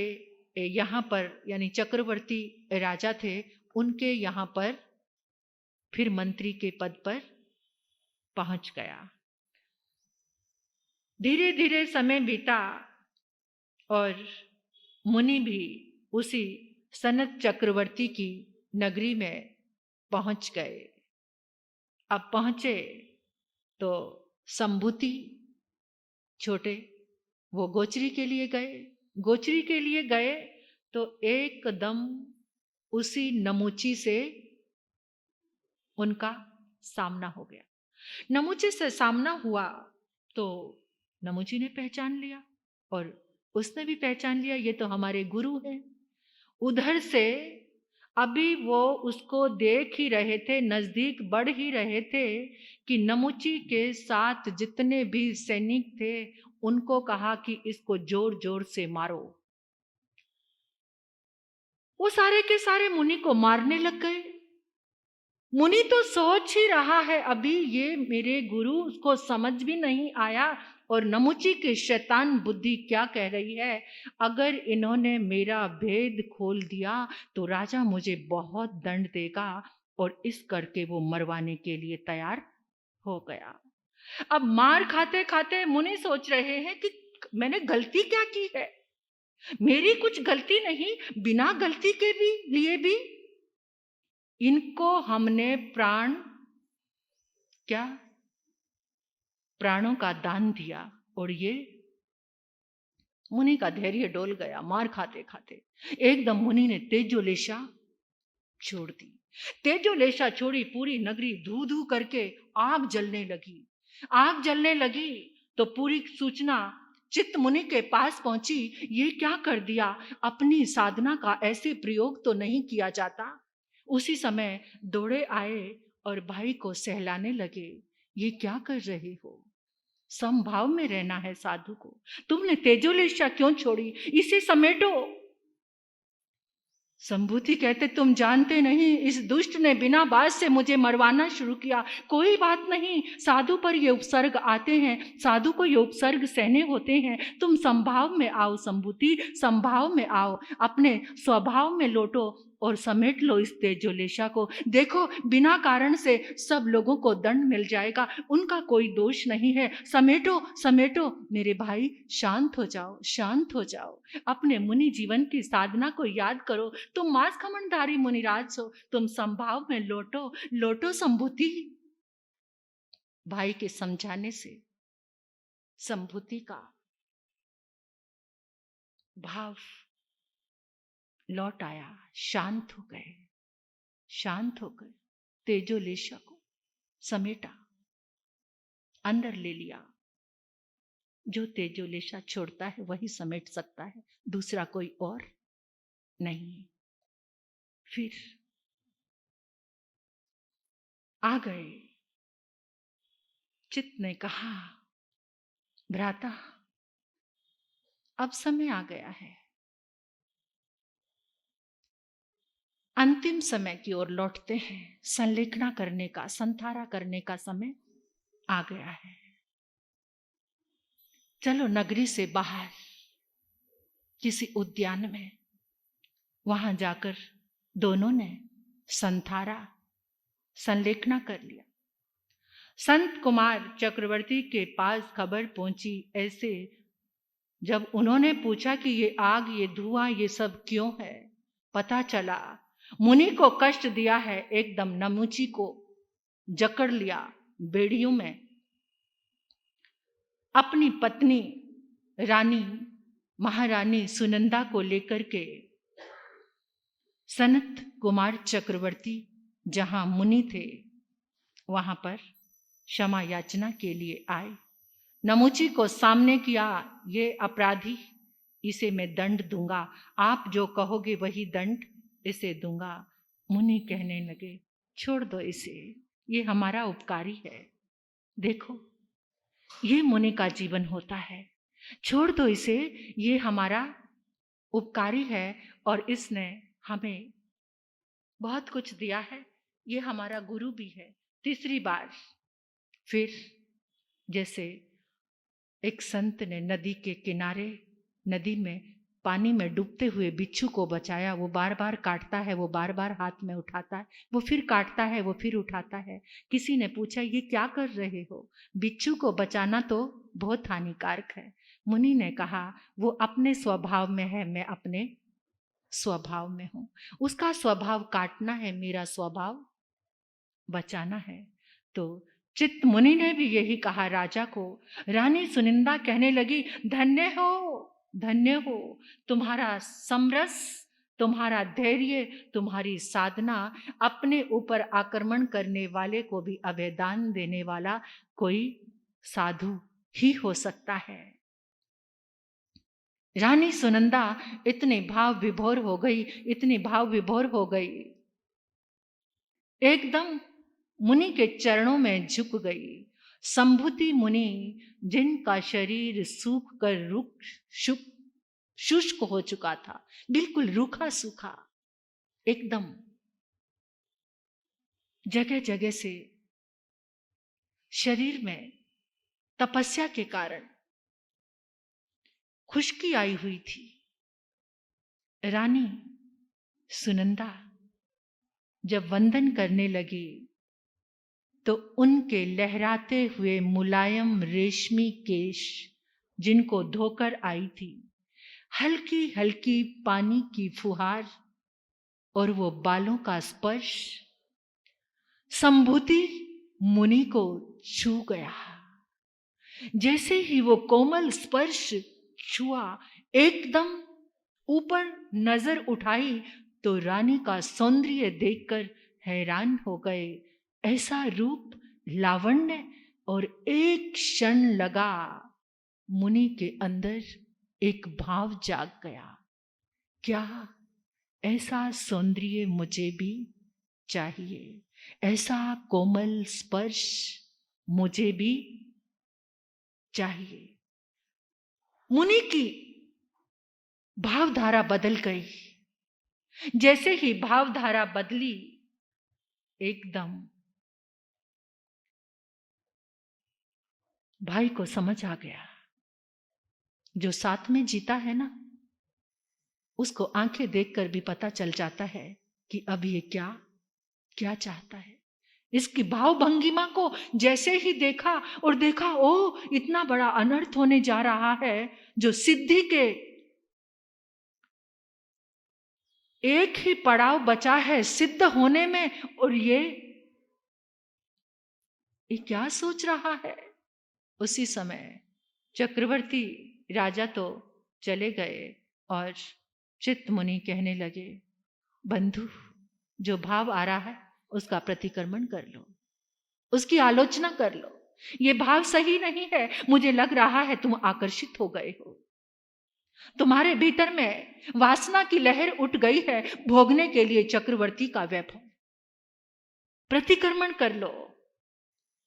यहाँ पर, यानी चक्रवर्ती राजा थे, उनके यहाँ पर फिर मंत्री के पद पर पहुंच गया। धीरे धीरे समय बीता और मुनि भी उसी सनत चक्रवर्ती की नगरी में पहुंच गए। अब पहुंचे तो संभूति छोटे वो गोचरी के लिए गए। गोचरी के लिए गए तो एकदम उसी नमुची से उनका सामना हो गया। नमुची से सामना हुआ तो नमुची ने पहचान लिया और उसने भी पहचान लिया, ये तो हमारे गुरु हैं। उधर से अभी वो उसको देख ही रहे थे, नजदीक बढ़ ही रहे थे कि नमुची के साथ जितने भी सैनिक थे उनको कहा कि इसको जोर जोर से मारो। वो सारे के सारे मुनि को मारने लग गए। मुनि तो सोच ही रहा है अभी ये मेरे गुरु, उसको समझ भी नहीं आया। और नमुची की शैतान बुद्धि क्या कह रही है, अगर इन्होंने मेरा भेद खोल दिया तो राजा मुझे बहुत दंड देगा। और इस करके वो मरवाने के लिए तैयार हो गया। अब मार खाते खाते मुनि सोच रहे हैं कि मैंने गलती क्या की है, मेरी कुछ गलती नहीं, बिना गलती के भी लिए भी इनको हमने प्राणों का दान दिया और ये मुनि का धैर्य डोल गया। मार खाते खाते एकदम मुनि ने तेजोलेशा छोड़ दी। तेजोलेशा छोड़ी, पूरी नगरी धू धू करके आग जलने लगी। आग जलने लगी तो पूरी सूचना चित्त मुनि के पास पहुंची। ये क्या कर दिया, अपनी साधना का ऐसे प्रयोग तो नहीं किया जाता। उसी समय दौड़े आए और भाई को सहलाने लगे। ये क्या कर रहे हो, समभाव में रहना है साधु को, तुमने तेजोलेशा क्यों छोड़ी, इसे समेटो। संभूति कहते तुम जानते नहीं, इस दुष्ट ने बिना बात से मुझे मरवाना शुरू किया। कोई बात नहीं, साधु पर ये उपसर्ग आते हैं, साधु को ये उपसर्ग सहने होते हैं। तुम संभाव में आओ संभूति, संभाव में आओ, अपने स्वभाव में लौटो और समेट लो इस तेजोलेशा को। देखो बिना कारण से सब लोगों को दंड मिल जाएगा, उनका कोई दोष नहीं है। समेटो समेटो मेरे भाई, शांत हो जाओ, शांत हो जाओ। अपने मुनि जीवन की साधना को याद करो। तुम मांस खमनधारी मुनिराज हो, तुम संभाव में लौटो, लौटो संभूति। भाई के समझाने से संभूति का भाव लौट आया। शांत हो गए, शांत होकर तेजोलेशा को समेटा, अंदर ले लिया। जो तेजोलेशा छोड़ता है वही समेट सकता है, दूसरा कोई और नहीं। फिर आ गए। चित्त ने कहा भ्राता अब समय आ गया है, अंतिम समय की ओर लौटते हैं। संलेखना करने का, संथारा करने का समय आ गया है। चलो नगरी से बाहर किसी उद्यान में, वहां जाकर दोनों ने संथारा, संलेखना कर लिया। संत कुमार चक्रवर्ती के पास खबर पहुंची। ऐसे जब उन्होंने पूछा कि ये आग, ये धुआं, ये सब क्यों है, पता चला मुनि को कष्ट दिया है। एकदम नमुची को जकड़ लिया बेड़ियों में। अपनी पत्नी रानी महारानी सुनंदा को लेकर के सनत कुमार चक्रवर्ती जहां मुनि थे वहां पर क्षमा याचना के लिए आए। नमुची को सामने किया, ये अपराधी, इसे मैं दंड दूंगा, आप जो कहोगे वही दंड इसे दूंगा। मुनि कहने लगे छोड़ दो इसे, ये हमारा उपकारी है। देखो ये मुनि का जीवन होता है, छोड़ दो इसे, ये हमारा उपकारी है और इसने हमें बहुत कुछ दिया है, ये हमारा गुरु भी है। तीसरी बार फिर जैसे एक संत ने नदी के किनारे, नदी में पानी में डूबते हुए बिच्छू को बचाया। वो बार बार काटता है, वो बार बार हाथ में उठाता है, वो फिर काटता है, वो फिर उठाता है। किसी ने पूछा ये क्या कर रहे हो, बिच्छू को बचाना तो बहुत हानिकारक है। मुनि ने कहा वो अपने स्वभाव में है, मैं अपने स्वभाव में हूं। उसका स्वभाव काटना है, मेरा स्वभाव बचाना है। तो चित्त मुनि ने भी यही कहा राजा को। रानी सुनिंदा कहने लगी धन्य हो, धन्य हो, तुम्हारा समरस, तुम्हारा धैर्य, तुम्हारी साधना, अपने ऊपर आक्रमण करने वाले को भी अभयदान देने वाला कोई साधु ही हो सकता है। रानी सुनंदा इतने भाव विभोर हो गई, इतनी भाव विभोर हो गई, एकदम मुनि के चरणों में झुक गई। संभूति मुनि जिनका शरीर सूख कर शुष्क हो चुका था, बिल्कुल रूखा सूखा, एकदम जगह जगह से शरीर में तपस्या के कारण खुश्की आई हुई थी। रानी सुनंदा जब वंदन करने लगी तो उनके लहराते हुए मुलायम रेशमी केश, जिनको धोकर आई थी, हल्की हल्की पानी की फुहार और वो बालों का स्पर्श संभूति मुनि को छू गया। जैसे ही वो कोमल स्पर्श छुआ, एकदम ऊपर नजर उठाई तो रानी का सौंदर्य देखकर हैरान हो गए। ऐसा रूप, लावण्य, और एक क्षण लगा मुनि के अंदर एक भाव जाग गया, क्या ऐसा सौंदर्य मुझे भी चाहिए, ऐसा कोमल स्पर्श मुझे भी चाहिए। मुनि की भावधारा बदल गई। जैसे ही भावधारा बदली, एकदम भाई को समझ आ गया, जो साथ में जीता है ना, उसको आंखें देखकर भी पता चल जाता है कि अब ये क्या क्या चाहता है। इसकी भाव भंगिमा को जैसे ही देखा और देखा, ओ इतना बड़ा अनर्थ होने जा रहा है, जो सिद्धि के एक ही पड़ाव बचा है सिद्ध होने में, और ये क्या सोच रहा है। उसी समय चक्रवर्ती राजा तो चले गए और चित्त मुनि कहने लगे, बंधु, जो भाव आ रहा है उसका प्रतिक्रमण कर लो, उसकी आलोचना कर लो। ये भाव सही नहीं है, मुझे लग रहा है तुम आकर्षित हो गए हो, तुम्हारे भीतर में वासना की लहर उठ गई है भोगने के लिए चक्रवर्ती का वैभव। प्रतिक्रमण कर लो।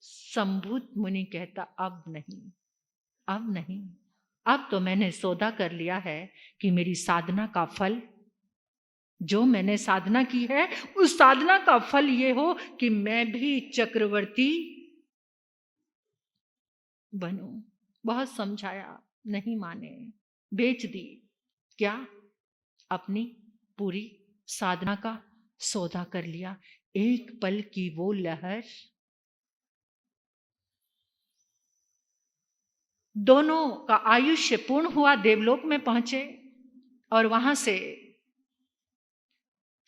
संभूत मुनि कहता, अब नहीं, अब नहीं, अब तो मैंने सौदा कर लिया है कि मेरी साधना का फल, जो मैंने साधना की है उस साधना का फल ये हो कि मैं भी चक्रवर्ती बनूं। बहुत समझाया, नहीं माने, बेच दी। क्या? अपनी पूरी साधना का सौदा कर लिया। एक पल की वो लहर, दोनों का आयुष्य पूर्ण हुआ, देवलोक में पहुंचे और वहां से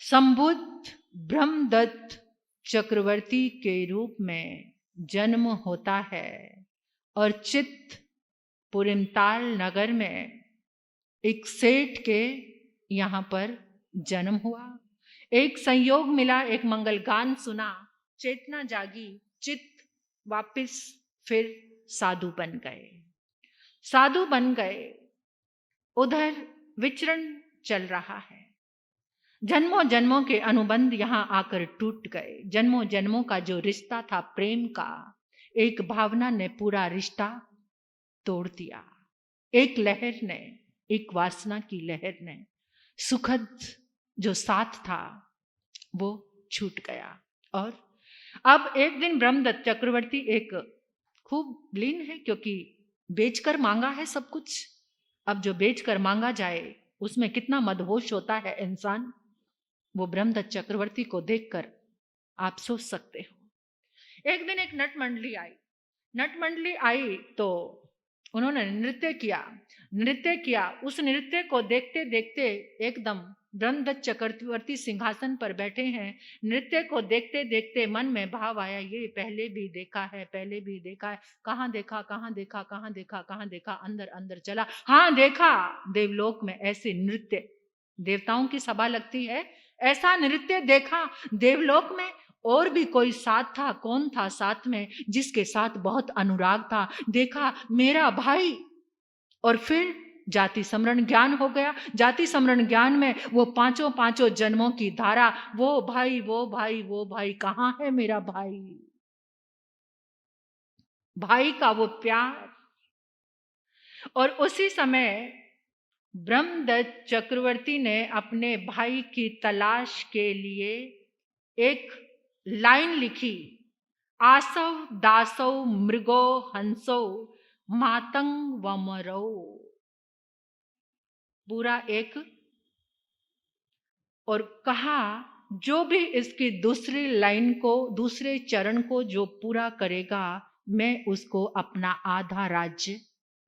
संबुद्ध ब्रह्मदत्त चक्रवर्ती के रूप में जन्म होता है और चित्त पुरिमताल नगर में एक सेठ के यहाँ पर जन्म हुआ। एक संयोग मिला, एक मंगल गान सुना, चेतना जागी, चित्त वापिस फिर साधु बन गए। साधु बन गए, उधर विचरण चल रहा है। जन्मों जन्मों के अनुबंध यहां आकर टूट गए। जन्मों जन्मों का जो रिश्ता था प्रेम का, एक भावना ने पूरा रिश्ता तोड़ दिया। एक लहर ने, एक वासना की लहर ने सुखद जो साथ था वो छूट गया। और अब एक दिन ब्रह्मदत्त चक्रवर्ती, एक खूब लीन है क्योंकि बेचकर मांगा है सब कुछ। अब जो बेचकर मांगा जाए उसमें कितना मदहोश होता है इंसान, वो ब्रह्मदत्त चक्रवर्ती को देखकर आप सोच सकते हो। एक दिन एक नटमंडली आई। नटमंडली आई तो उन्होंने नृत्य किया। नृत्य किया, उस नृत्य को देखते देखते एकदम ब्रह्मदत्त चक्रवर्ती सिंहासन पर बैठे हैं। नृत्य को देखते देखते मन में भाव आया, ये पहले भी देखा है, पहले भी देखा है। कहाँ देखा, कहाँ देखा, कहाँ देखा, कहाँ देखा, अंदर अंदर चला। हाँ देखा, देवलोक में ऐसे नृत्य, देवताओं की सभा लगती है, ऐसा नृत्य देखा देवलोक में। और भी कोई साथ था, कौन था साथ में जिसके साथ बहुत अनुराग था, देखा मेरा भाई। और फिर जाति समरण ज्ञान हो गया। जाति समरण ज्ञान में वो पांचों पांचों जन्मों की धारा, वो भाई, वो भाई, वो भाई, कहाँ है मेरा भाई, भाई का वो प्यार। और उसी समय ब्रह्मदत्त चक्रवर्ती ने अपने भाई की तलाश के लिए एक लाइन लिखी, आसव दासव मृगो हंसो मातंग वमरो। पूरा एक, और कहा जो भी इसकी दूसरी लाइन को, दूसरे चरण को जो पूरा करेगा, मैं उसको अपना आधा राज्य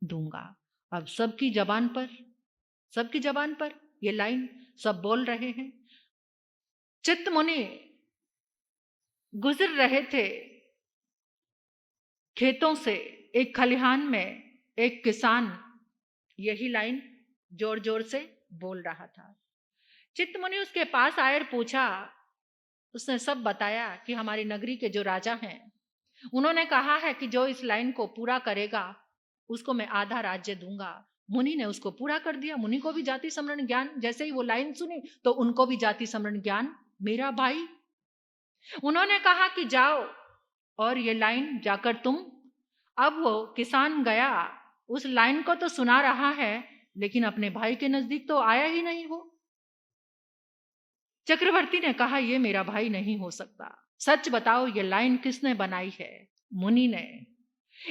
दूंगा। अब सबकी जबान पर ये लाइन सब बोल रहे हैं। चित्त मुनि गुजर रहे थे खेतों से, एक खलिहान में एक किसान यही लाइन जोर जोर से बोल रहा था। चित्तमुनि उसके पास आए और पूछा, उसने सब बताया कि हमारी नगरी के जो राजा हैं उन्होंने कहा है कि जो इस लाइन को पूरा करेगा उसको मैं आधा राज्य दूंगा। मुनि ने उसको पूरा कर दिया। मुनि को भी जाति समरण ज्ञान, जैसे ही वो लाइन सुनी तो उनको भी जाति समरण ज्ञान, मेरा भाई। उन्होंने कहा कि जाओ और ये लाइन जाकर तुम, अब वो किसान गया, उस लाइन को तो सुना रहा है लेकिन अपने भाई के नजदीक तो आया ही नहीं वो। चक्रवर्ती ने कहा, ये मेरा भाई नहीं हो सकता, सच बताओ ये लाइन किसने बनाई है? मुनि ने।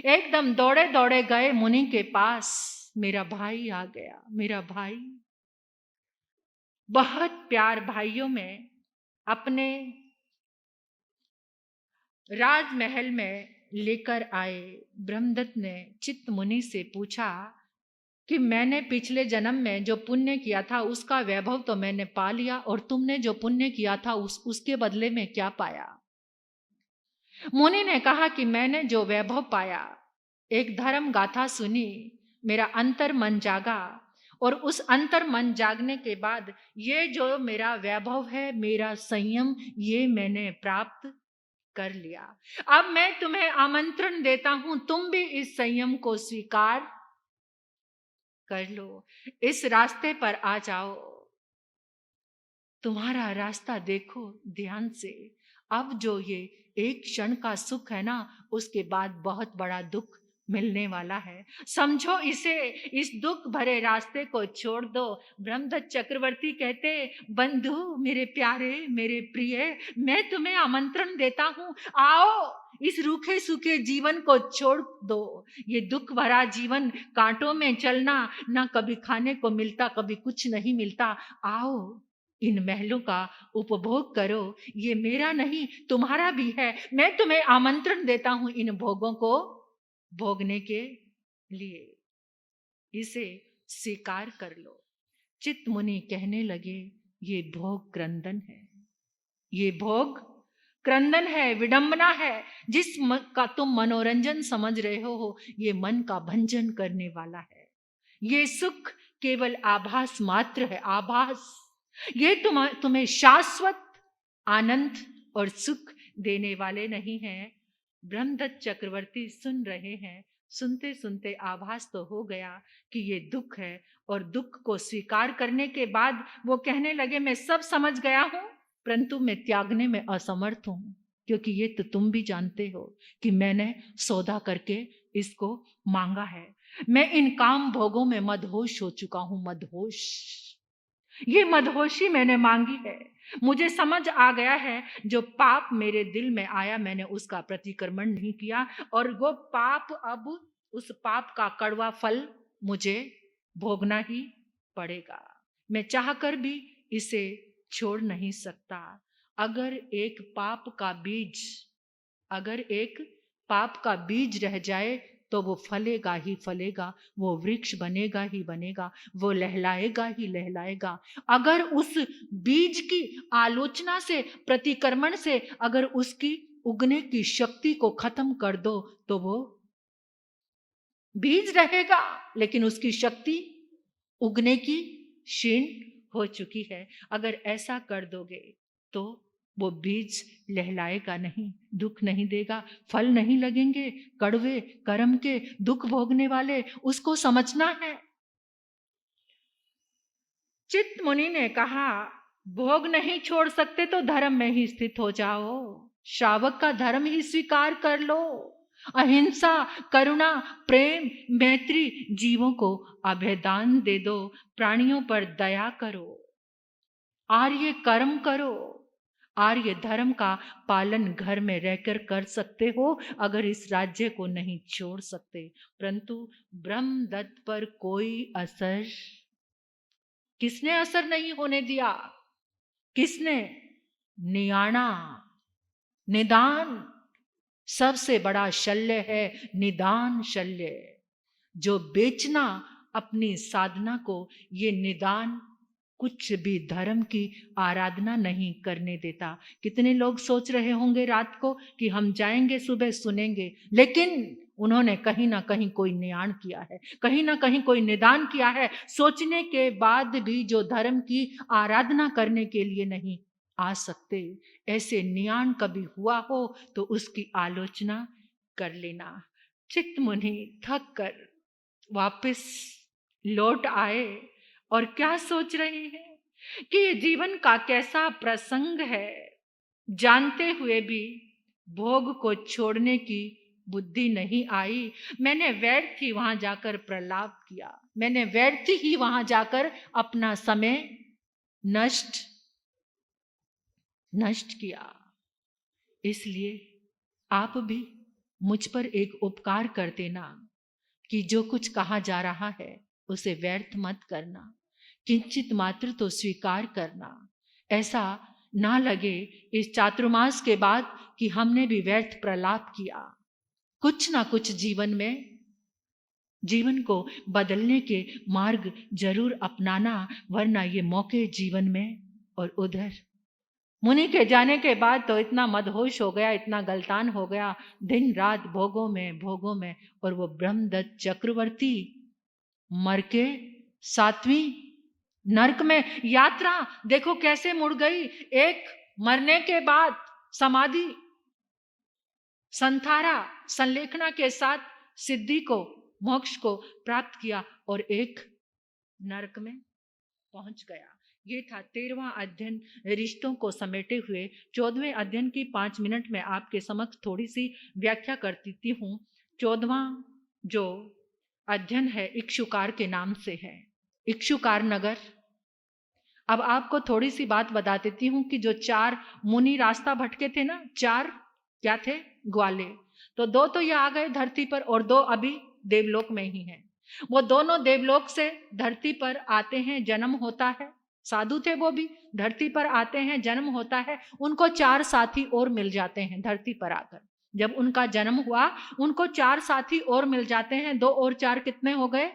एकदम दौड़े दौड़े गए मुनि के पास, मेरा भाई आ गया, मेरा भाई। बहुत प्यार भाइयों में अपने राजमहल में लेकर आए। ब्रह्मदत्त ने चित्त मुनि से पूछा कि मैंने पिछले जन्म में जो पुण्य किया था उसका वैभव तो मैंने पा लिया, और तुमने जो पुण्य किया था उसके बदले में क्या पाया? मुनि ने कहा कि मैंने जो वैभव पाया, एक धर्म गाथा सुनी, मेरा अंतर मन जागा, और उस अंतर मन जागने के बाद ये जो मेरा वैभव है, मेरा संयम, ये मैंने प्राप्त कर लिया। अब मैं तुम्हें आमंत्रण देता हूं, तुम भी इस संयम को स्वीकार कर लो, इस रास्ते पर आ जाओ। तुम्हारा रास्ता देखो ध्यान से, अब जो ये एक क्षण का सुख है ना, उसके बाद बहुत बड़ा दुख मिलने वाला है। समझो इसे, इस दुख भरे रास्ते को छोड़ दो। ब्रह्मदत्त चक्रवर्ती कहते, बंधु, मेरे प्यारे, मेरे प्रिय, मैं तुम्हें आमंत्रण देता हूं, आओ इस रूखे सूखे जीवन को छोड़ दो। ये दुख भरा जीवन, कांटों में चलना, ना कभी खाने को मिलता, कभी कुछ नहीं मिलता। आओ इन महलों का उपभोग करो, ये मेरा नहीं तुम्हारा भी है। मैं तुम्हें आमंत्रण देता हूं इन भोगों को भोगने के लिए, इसे स्वीकार कर लो। चित्त मुनि कहने लगे, ये भोग क्रंदन है, ये भोग क्रंदन है, विडंबना है। जिस का तुम मनोरंजन समझ रहे हो, ये मन का भंजन करने वाला है। ये सुख केवल आभास मात्र है, आभास। ये तुम्हें शाश्वत आनंद और सुख देने वाले नहीं हैं। ब्रह्मदत्त चक्रवर्ती सुन रहे हैं। सुनते सुनते आभास तो हो गया कि ये दुख है, और दुख को स्वीकार करने के बाद वो कहने लगे, मैं सब समझ गया हूं, परंतु मैं त्यागने में असमर्थ हूं, क्योंकि ये तो तुम भी जानते हो कि मैंने सौदा करके इसको मांगा है। मैं इन काम भोगों में मदहोश हो चुका हूं, मदहोश। ये मदहोशी मैंने मांगी है। मुझे समझ आ गया है, जो पाप मेरे दिल में आया मैंने उसका प्रतिक्रमण नहीं किया, और वो पाप, अब उस पाप का कड़वा फल मुझे भोगना ही पड़ेगा। मैं चाहकर भी इसे छोड़ नहीं सकता। अगर एक पाप का बीज रह जाए तो वो फलेगा ही फलेगा, वो वृक्ष बनेगा ही बनेगा, वो लहलाएगा ही लहलाएगा। अगर उस बीज की आलोचना से, प्रतिक्रमण से, अगर उसकी उगने की शक्ति को खत्म कर दो तो वो बीज रहेगा, लेकिन उसकी शक्ति उगने की क्षीण हो चुकी है। अगर ऐसा कर दोगे तो वो बीज लहलाएगा नहीं, दुख नहीं देगा, फल नहीं लगेंगे, कड़वे कर्म के दुख भोगने वाले, उसको समझना है। चित्त मुनि ने कहा, भोग नहीं छोड़ सकते तो धर्म में ही स्थित हो जाओ, श्रावक का धर्म ही स्वीकार कर लो। अहिंसा, करुणा, प्रेम, मैत्री, जीवों को अभयदान दे दो, प्राणियों पर दया करो, आर्य कर्म करो। आर्य धर्म का पालन घर में रहकर कर सकते हो, अगर इस राज्य को नहीं छोड़ सकते। परंतु ब्रह्मदत्त पर कोई असर, किसने असर नहीं होने दिया? किसने? नियाणा, निदान। सबसे बड़ा शल्य है निदान शल्य। जो बेचना अपनी साधना को, ये निदान कुछ भी धर्म की आराधना नहीं करने देता। कितने लोग सोच रहे होंगे रात को कि हम जाएंगे, सुबह सुनेंगे, लेकिन उन्होंने कहीं ना कहीं कोई नियाण किया है, कहीं ना कहीं कोई निदान किया है। सोचने के बाद भी जो धर्म की आराधना करने के लिए नहीं आ सकते, ऐसे नियाण कभी हुआ हो तो उसकी आलोचना कर लेना। चित्त मुनि थक कर वापस लौट आए और क्या सोच रहे हैं कि ये जीवन का कैसा प्रसंग है। जानते हुए भी भोग को छोड़ने की बुद्धि नहीं आई। मैंने व्यर्थ ही वहां जाकर प्रलाप किया, मैंने व्यर्थ ही वहां जाकर अपना समय नष्ट किया। इसलिए आप भी मुझ पर एक उपकार कर देना कि जो कुछ कहा जा रहा है उसे व्यर्थ मत करना, किंचित मात्र तो स्वीकार करना। ऐसा ना लगे इस चातुर्मास के बाद कि हमने भी व्यर्थ प्रलाप किया। कुछ ना कुछ जीवन को बदलने के मार्ग जरूर अपनाना, वरना ये मौके जीवन में। और उधर मुनि के जाने के बाद तो इतना मदहोश हो गया, इतना गलतान हो गया, दिन रात भोगों में। और वो ब्रह्मदत्त चक्रवर्ती मर के 7वीं नरक में यात्रा देखो कैसे मुड़ गई। एक मरने के बाद समाधि संथारा संलेखना के साथ सिद्धि को, मोक्ष को प्राप्त किया, और एक नरक में पहुंच गया। ये था 13वां अध्ययन, रिश्तों को समेटे हुए। 14वें अध्ययन की 5 मिनट में आपके समक्ष थोड़ी सी व्याख्या कर देती हूँ। 14वां जो अध्ययन है इक्षुकार के नाम से है, इक्षुकार नगर। अब आपको थोड़ी सी बात बता देती हूँ कि जो 4 मुनि रास्ता भटके थे ना, 4 क्या थे? ग्वाले। तो 2 तो ये आ गए धरती पर और 2 अभी देवलोक में ही हैं। वो दोनों देवलोक से धरती पर आते हैं, जन्म होता है। साधु थे वो भी, धरती पर आते हैं, जन्म होता है। उनको 4 साथी और मिल जाते हैं धरती पर आकर। जब उनका जन्म हुआ उनको 4 साथी और मिल जाते हैं। 2 और 4 कितने हो गए?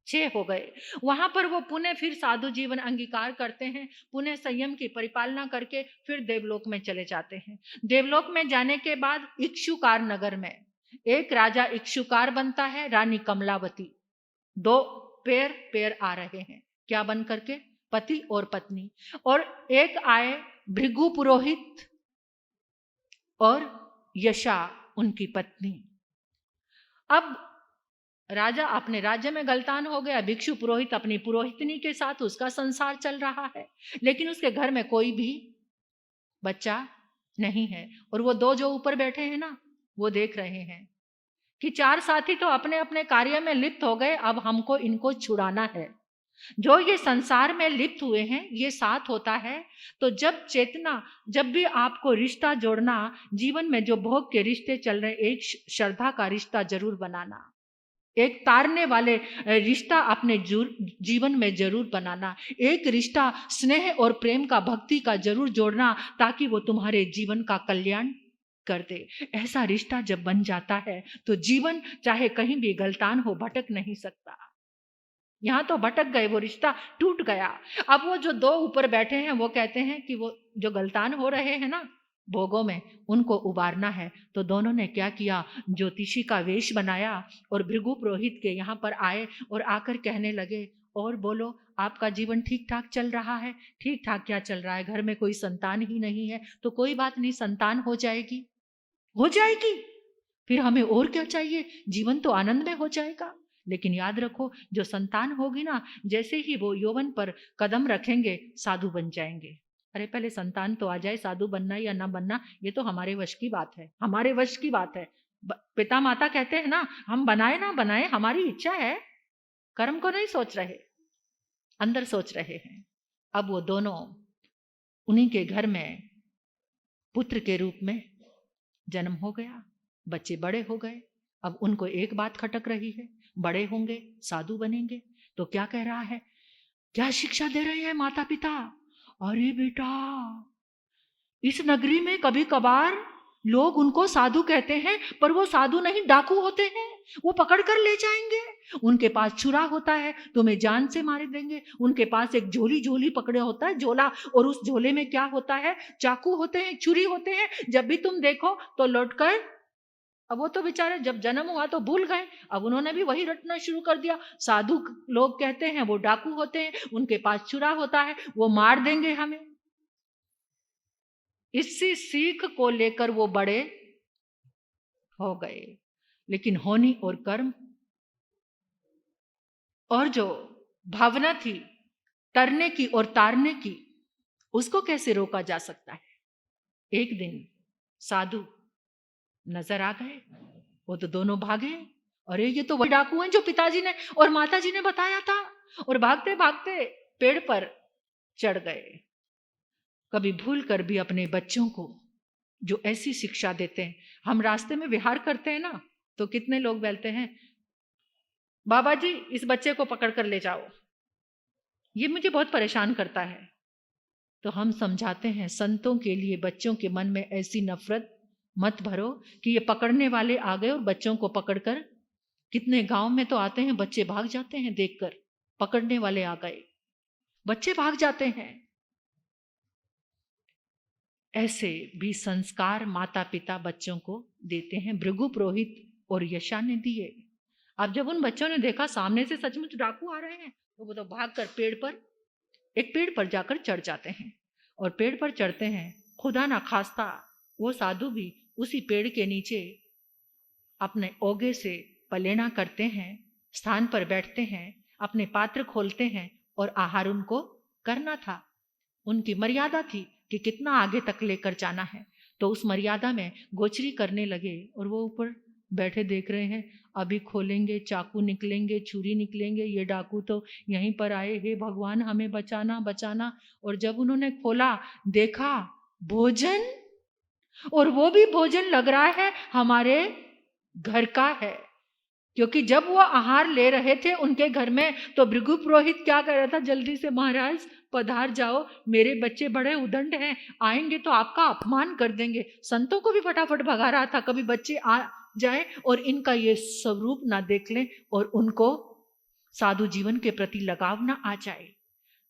6 हो गए। वहां पर वो पुनः फिर साधु जीवन अंगीकार करते हैं, पुनः संयम की परिपालना करके फिर देवलोक में चले जाते हैं। देवलोक में जाने के बाद इक्षुकार नगर में एक राजा इक्षुकार बनता है, रानी कमलावती। 2 पेड़ आ रहे हैं, क्या बन करके? पति और पत्नी। और एक आए भृगु पुरोहित और यशा उनकी पत्नी। अब राजा अपने राज्य में गलतान हो गया, भिक्षु पुरोहित अपनी पुरोहितनी के साथ उसका संसार चल रहा है, लेकिन उसके घर में कोई भी बच्चा नहीं है। और वो 2 जो ऊपर बैठे हैं ना, वो देख रहे हैं कि 4 साथी तो अपने अपने कार्य में लिप्त हो गए, अब हमको इनको छुड़ाना है। जो ये संसार में लिप्त हुए हैं, ये साथ होता है। तो जब भी आपको रिश्ता जोड़ना, जीवन में जो भोग के रिश्ते चल रहे, एक श्रद्धा का रिश्ता जरूर बनाना, एक तारने वाले रिश्ता अपने जीवन में जरूर बनाना, एक रिश्ता स्नेह और प्रेम का, भक्ति का जरूर जोड़ना, ताकि वो तुम्हारे जीवन का कल्याण कर दे। ऐसा रिश्ता जब बन जाता है तो जीवन चाहे कहीं भी गलतान हो, भटक नहीं सकता। यहां तो भटक गए, वो रिश्ता टूट गया। अब वो जो 2 ऊपर बैठे हैं वो कहते हैं कि वो जो गलतान हो रहे हैं ना भोगों में, उनको उबारना है। तो दोनों ने क्या किया? ज्योतिषी का वेश बनाया और भृगु पुरोहित के यहाँ पर आए और आकर कहने लगे, और बोलो, आपका जीवन ठीक ठाक चल रहा है? ठीक ठाक क्या चल रहा है? घर में कोई संतान ही नहीं है। तो कोई बात नहीं, संतान हो जाएगी, फिर हमें और क्या चाहिए? जीवन तो आनंद में हो जाएगा। लेकिन याद रखो, जो संतान होगी ना, जैसे ही वो यौवन पर कदम रखेंगे साधु बन जाएंगे। अरे पहले संतान तो आ जाए, साधु बनना या ना बनना ये तो हमारे वश की बात है, हमारे वश की बात है। पिता माता कहते हैं ना, हम बनाए ना बनाए, हमारी इच्छा है, कर्म को नहीं सोच रहे, अंदर सोच रहे हैं। अब वो दोनों उन्हीं के घर में पुत्र के रूप में जन्म हो गया, बच्चे बड़े हो गए। अब उनको एक बात खटक रही है, बड़े होंगे, साधु बनेंगे, तो क्या कह रहा है, क्या शिक्षा दे रहे हैं माता पिता? अरे बेटा, इस नगरी में कभी कभार लोग उनको साधु कहते हैं, पर वो साधु नहीं, डाकू होते हैं, वो पकड़ कर ले जाएंगे, उनके पास छुरा होता है, तुम्हें जान से मार देंगे। उनके पास एक झोली पकड़े होता है, झोला, और उस झोले में क्या होता है? चाकू होते हैं, छुरी होते हैं। जब भी तुम देखो तो लौटकर, अब वो तो बेचारे जब जन्म हुआ तो भूल गए, अब उन्होंने भी वही रटना शुरू कर दिया। साधु लोग कहते हैं वो डाकू होते हैं, उनके पास छुरा होता है, वो मार देंगे हमें। इसी सीख को लेकर वो बड़े हो गए। लेकिन होनी और कर्म और जो भावना थी तरने की और तारने की, उसको कैसे रोका जा सकता है? एक दिन साधु नजर आ गए, वो तो दोनों भागे। अरे ये तो वही डाकू हैं जो पिताजी ने और माताजी ने बताया था, और भागते भागते पेड़ पर चढ़ गए। कभी भूल कर भी अपने बच्चों को जो ऐसी शिक्षा देते हैं, हम रास्ते में विहार करते हैं ना, तो कितने लोग बोलते हैं, बाबा जी इस बच्चे को पकड़ कर ले जाओ, ये मुझे बहुत परेशान करता है। तो हम समझाते हैं, संतों के लिए बच्चों के मन में ऐसी नफरत मत भरो कि ये पकड़ने वाले आ गए और बच्चों को पकड़कर, कितने गांव में तो आते हैं बच्चे भाग जाते हैं देखकर, पकड़ने वाले आ गए, बच्चे भाग जाते हैं। ऐसे भी संस्कार माता पिता बच्चों को देते हैं। भृगु पुरोहित और यशा ने दिए। अब जब उन बच्चों ने देखा सामने से सचमुच डाकू आ रहे हैं, तो वो तो भागकर एक पेड़ पर जाकर चढ़ जाते हैं। और पेड़ पर चढ़ते हैं, खुदा ना खास्ता वो साधु भी उसी पेड़ के नीचे अपने ओगे से पलेना करते हैं, स्थान पर बैठते हैं, अपने पात्र खोलते हैं, और आहार उनको करना था। उनकी मर्यादा थी कि कितना आगे तक लेकर जाना है। तो उस मर्यादा में गोचरी करने लगे, और वो ऊपर बैठे देख रहे हैं, अभी खोलेंगे, चाकू निकलेंगे, छुरी निकलेंगे, ये डाकू तो यहीं पर आए, हे भगवान हमें बचाना बचाना। और जब उन्होंने खोला, देखा भोजन, और वो भी भोजन लग रहा है हमारे घर का है, क्योंकि जब वो आहार ले रहे थे उनके घर में, तो भृगु पुरोहित क्या कर रहा था, जल्दी से महाराज पधार जाओ, मेरे बच्चे बड़े उदंड हैं, आएंगे तो आपका अपमान कर देंगे। संतों को भी फटाफट भगा रहा था, कभी बच्चे आ जाए और इनका ये स्वरूप ना देख लें और उनको साधु जीवन के प्रति लगाव ना आ जाए।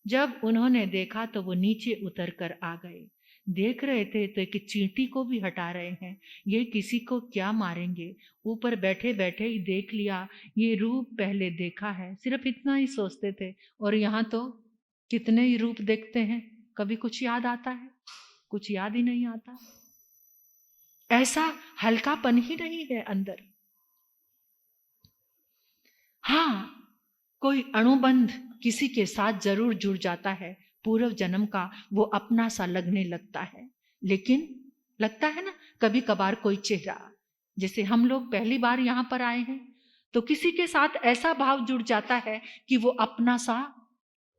जब उन्होंने देखा तो वो नीचे उतर कर आ गए। देख रहे थे तो एक चींटी को भी हटा रहे हैं, ये किसी को क्या मारेंगे। ऊपर बैठे बैठे ही देख लिया, ये रूप पहले देखा है, सिर्फ इतना ही सोचते थे। और यहाँ तो कितने ही रूप देखते हैं, कभी कुछ याद आता है? कुछ याद ही नहीं आता। ऐसा हल्कापन ही नहीं है अंदर। हाँ, कोई अणुबंध किसी के साथ जरूर जुड़ जाता है, पूर्व जन्म का, वो अपना सा लगने लगता है। लेकिन लगता है ना कभी कभार कोई चेहरा, जैसे हम लोग पहली बार यहाँ पर आए हैं, तो किसी के साथ ऐसा भाव जुड़ जाता है कि वो अपना सा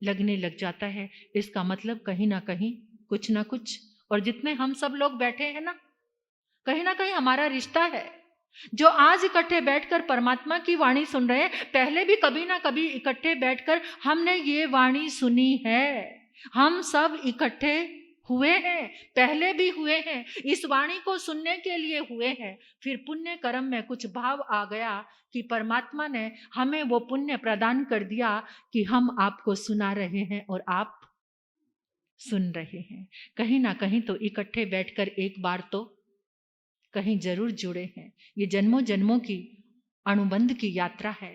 लगने लग जाता है। इसका मतलब कहीं ना कहीं कुछ ना कुछ, और जितने हम सब लोग बैठे हैं ना कहीं हमारा रिश्ता है। जो आज इकट्ठे बैठकर परमात्मा की वाणी सुन रहे हैं, पहले भी कभी ना कभी इकट्ठे बैठकर हमने ये वाणी सुनी है। हम सब इकट्ठे हुए हैं, पहले भी हुए हैं, इस वाणी को सुनने के लिए हुए हैं। फिर पुण्य कर्म में कुछ भाव आ गया कि परमात्मा ने हमें वो पुण्य प्रदान कर दिया कि हम आपको सुना रहे हैं और आप सुन रहे हैं। कहीं ना कहीं तो इकट्ठे बैठकर एक बार तो कहीं जरूर जुड़े हैं। ये जन्मों जन्मों की अनुबंध की यात्रा है।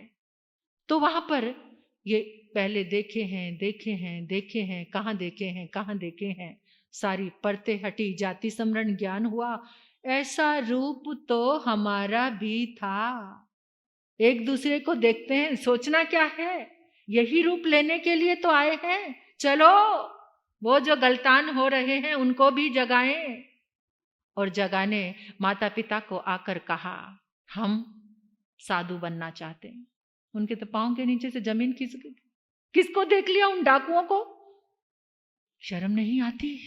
तो वहां पर ये पहले देखे हैं, कहाँ देखे हैं, सारी परतें हटी, जाति स्मरण ज्ञान हुआ। ऐसा रूप तो हमारा भी था। एक दूसरे को देखते हैं, सोचना क्या है, यही रूप लेने के लिए तो आए हैं। चलो वो जो गलतान हो रहे हैं उनको भी जगाएं। और जगाने माता पिता को आकर कहा, हम साधु बनना चाहते हैं। उनके तो पांव के नीचे से जमीन किसको देख लिया, उन डाकुओं को? शर्म नहीं आती?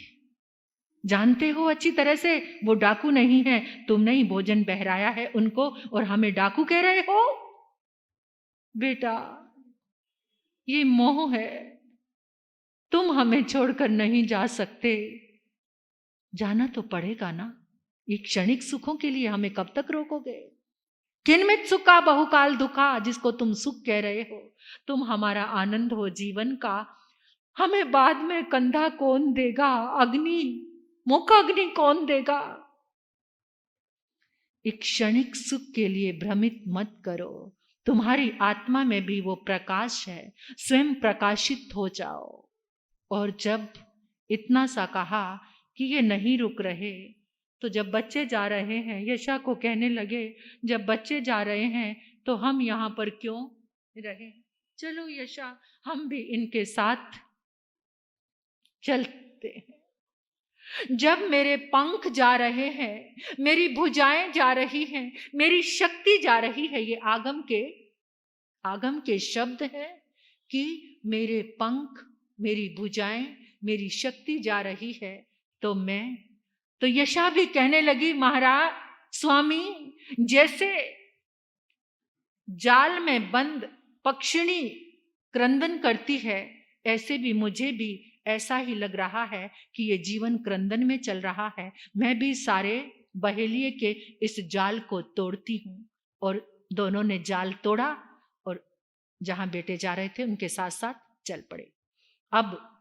जानते हो अच्छी तरह से वो डाकू नहीं है, तुमने ही भोजन बहराया है उनको और हमें डाकू कह रहे हो? बेटा ये मोह है, तुम हमें छोड़कर नहीं जा सकते। जाना तो पड़ेगा ना, ये क्षणिक सुखों के लिए हमें कब तक रोकोगे? किनमित सुखा बहुकाल दुखा, जिसको तुम सुख कह रहे हो, तुम हमारा आनंद हो जीवन का, हमें बाद में कंधा कौन देगा, अग्नि मुख अग्नि कौन देगा। एक क्षणिक सुख के लिए भ्रमित मत करो, तुम्हारी आत्मा में भी वो प्रकाश है, स्वयं प्रकाशित हो जाओ। और जब इतना सा कहा कि ये नहीं रुक रहे, तो जब बच्चे जा रहे हैं, यशा को कहने लगे जब बच्चे जा रहे हैं तो हम यहाँ पर क्यों रहे, चलो यशा हम भी इनके साथ चलते हैं। जब मेरे पंख जा रहे हैं, मेरी भुजाएं जा रही हैं, मेरी शक्ति जा रही है, ये आगम के शब्द है कि मेरे पंख, मेरी भुजाएं, मेरी शक्ति जा रही है, तो यशा भी कहने लगी महाराज स्वामी, जैसे जाल में बंद पक्षिणी क्रंदन करती है, ऐसे भी मुझे भी ऐसा ही लग रहा है कि ये जीवन क्रंदन में चल रहा है। मैं भी सारे बहेलिए के इस जाल को तोड़ती हूँ। और दोनों ने जाल तोड़ा और जहां बेटे जा रहे थे उनके साथ साथ चल पड़े। अब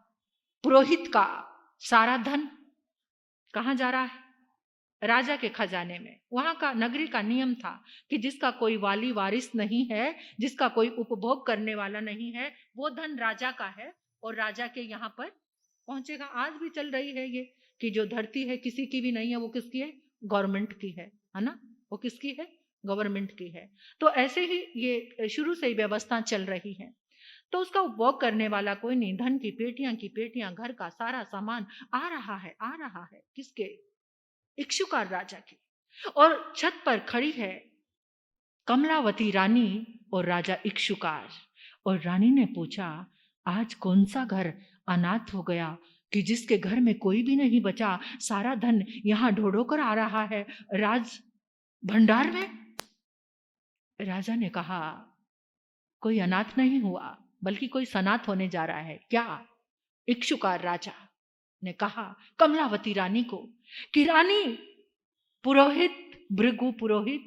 पुरोहित का सारा धन कहाँ जा रहा है, राजा के खजाने में। वहां का नगरी का नियम था कि जिसका कोई वाली वारिस नहीं है, जिसका कोई उपभोग करने वाला नहीं है, वो धन राजा का है और राजा के यहाँ पर पहुंचेगा। आज भी चल रही है ये कि जो धरती है किसी की भी नहीं है, वो किसकी है, गवर्नमेंट की है ना, वो किसकी है, गवर्नमेंट की है। तो ऐसे ही ये शुरू से ही व्यवस्था चल रही है। तो उसका उपभोग करने वाला कोई नहीं, धन की पेटियां घर का सारा सामान आ रहा है किसके, इक्षुकार राजा की। और छत पर खड़ी है कमलावती रानी और राजा इक्षुकार। और रानी ने पूछा, आज कौन सा घर अनाथ हो गया कि जिसके घर में कोई भी नहीं बचा, सारा धन यहाँ ढोढ़ो कर आ रहा है राज भंडार में। राजा ने कहा, कोई अनाथ नहीं हुआ बल्कि कोई सनाथ होने जा रहा है। क्या? इक्षुकार राजा ने कहा कमलावती रानी को कि रानी, पुरोहित भृगु पुरोहित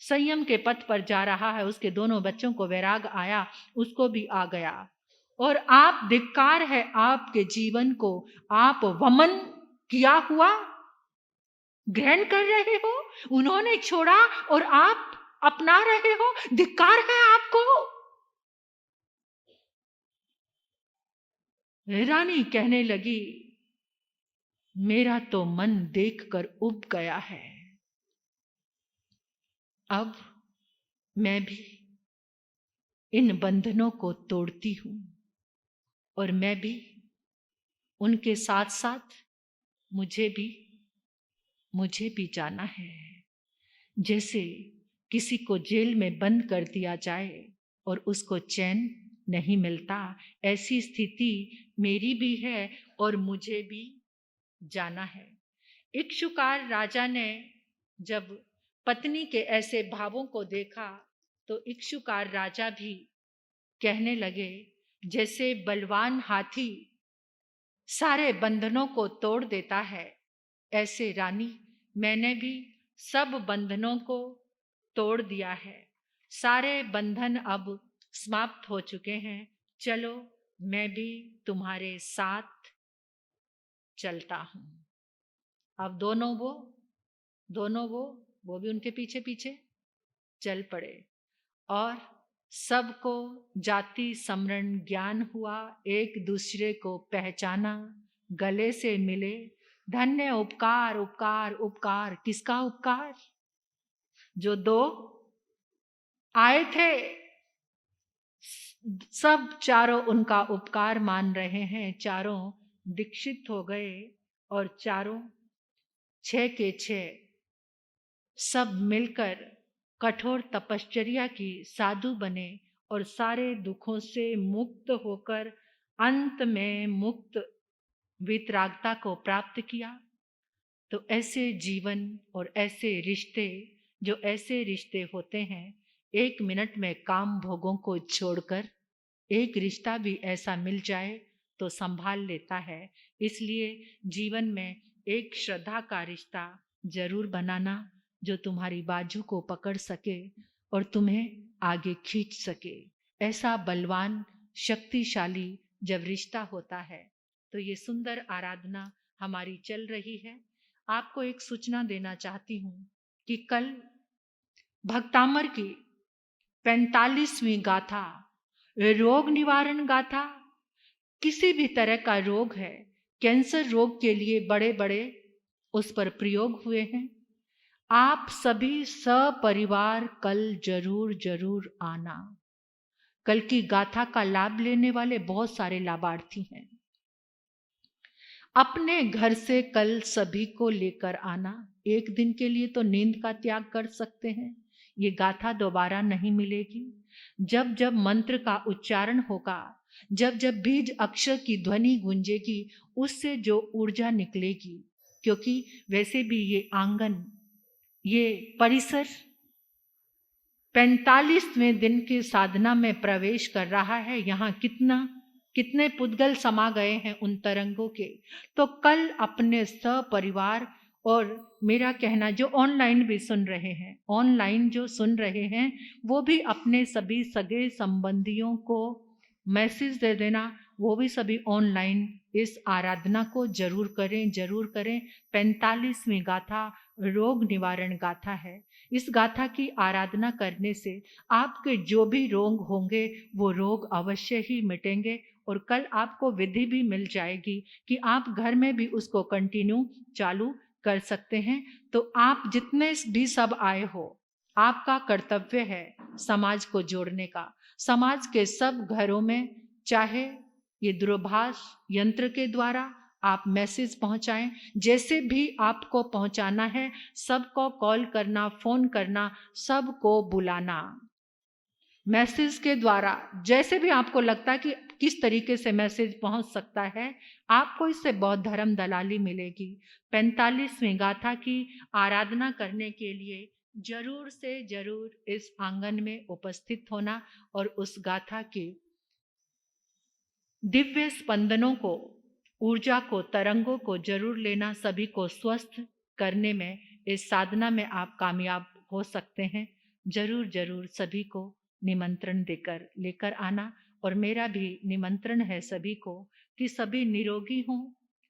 संयम के पथ पर जा रहा है, उसके दोनों बच्चों को वैराग आया, उसको भी आ गया, और आप धिक्कार है आपके जीवन को, आप वमन किया हुआ ग्रहण कर रहे हो, उन्होंने छोड़ा और आप अपना रहे हो, धिक्कार है आपको। रानी कहने लगी, मेरा तो मन देखकर उब गया है, अब मैं भी इन बंधनों को तोड़ती हूं और मैं भी उनके साथ साथ मुझे भी जाना है। जैसे किसी को जेल में बंद कर दिया जाए और उसको चैन नहीं मिलता, ऐसी स्थिति मेरी भी है और मुझे भी जाना है। इक्षुकार राजा ने जब पत्नी के ऐसे भावों को देखा तो इक्षुकार राजा भी कहने लगे, जैसे बलवान हाथी सारे बंधनों को तोड़ देता है, ऐसे रानी मैंने भी सब बंधनों को तोड़ दिया है, सारे बंधन अब समाप्त हो चुके हैं, चलो मैं भी तुम्हारे साथ चलता हूं। अब दोनों वो भी उनके पीछे पीछे चल पड़े और सबको जाति समरण ज्ञान हुआ, एक दूसरे को पहचाना, गले से मिले। धन्य उपकार उपकार उपकार, किसका उपकार? जो दो आए थे सब चारों उनका उपकार मान रहे हैं, चारों दीक्षित हो गए और चारों 6 के 6 सब मिलकर कठोर तपश्चर्या की साधु बने और सारे दुखों से मुक्त होकर अंत में मुक्त वितरागता को प्राप्त किया। तो ऐसे जीवन और ऐसे रिश्ते, जो ऐसे रिश्ते होते हैं, 1 मिनट में काम भोगों को छोड़कर एक रिश्ता भी ऐसा मिल जाए तो संभाल लेता है। इसलिए जीवन में एक श्रद्धा का रिश्ता जरूर बनाना, जो तुम्हारी बाजू को पकड़ सके और तुम्हें आगे खींच सके। ऐसा बलवान शक्तिशाली जब रिश्ता होता है तो ये सुंदर आराधना हमारी चल रही है। आपको एक सूचना देना चाहती हूँ कि कल भक्तामर की 45वीं गाथा, रोग निवारण गाथा, किसी भी तरह का रोग है, कैंसर रोग के लिए बड़े बड़े उस पर प्रयोग हुए हैं। आप सभी सपरिवार कल जरूर जरूर आना। कल की गाथा का लाभ लेने वाले बहुत सारे लाभार्थी हैं। अपने घर से कल सभी को लेकर आना। एक दिन के लिए तो नींद का त्याग कर सकते हैं, ये गाथा दोबारा नहीं मिलेगी। जब जब मंत्र का उच्चारण होगा, जब जब बीज अक्षर की ध्वनि गूंजेगी, उससे जो ऊर्जा निकलेगी, क्योंकि वैसे भी ये आंगन, ये परिसर 45वें दिन की साधना में प्रवेश कर रहा है। यहाँ कितने पुद्गल समा गए हैं उन तरंगों के। तो कल अपने सपरिवार, और मेरा कहना जो ऑनलाइन भी सुन रहे हैं, ऑनलाइन जो सुन रहे हैं वो भी अपने सभी सगे संबंधियों को मैसेज दे देना, वो भी सभी ऑनलाइन इस आराधना को जरूर करें, जरूर करें। 45वीं गाथा रोग निवारण गाथा है। इस गाथा की आराधना करने से आपके जो भी रोग होंगे वो रोग अवश्य ही मिटेंगे। और कल आपको विधि भी मिल जाएगी कि आप घर में भी उसको कंटिन्यू चालू कर सकते हैं। तो आप जितने भी सब आए हो, आपका कर्तव्य है समाज को जोड़ने का। समाज के सब घरों में, चाहे ये दूरभाष यंत्र के द्वारा आप मैसेज पहुंचाएं, जैसे भी आपको पहुंचाना है, सबको कॉल करना, फोन करना, सबको बुलाना मैसेज के द्वारा। जैसे भी आपको लगता है कि किस तरीके से मैसेज पहुंच सकता है, आपको इससे बहुत धर्म दलाली मिलेगी। 45वीं गाथा की आराधना करने के लिए जरूर से जरूर इस आंगन में उपस्थित होना और उस गाथा के दिव्य स्पंदनों को, ऊर्जा को, तरंगों को जरूर लेना। सभी को स्वस्थ करने में, इस साधना में आप कामयाब हो सकते हैं। जरूर जरूर सभी को निमंत्रण देकर लेकर आना। और मेरा भी निमंत्रण है सभी को कि सभी निरोगी हों,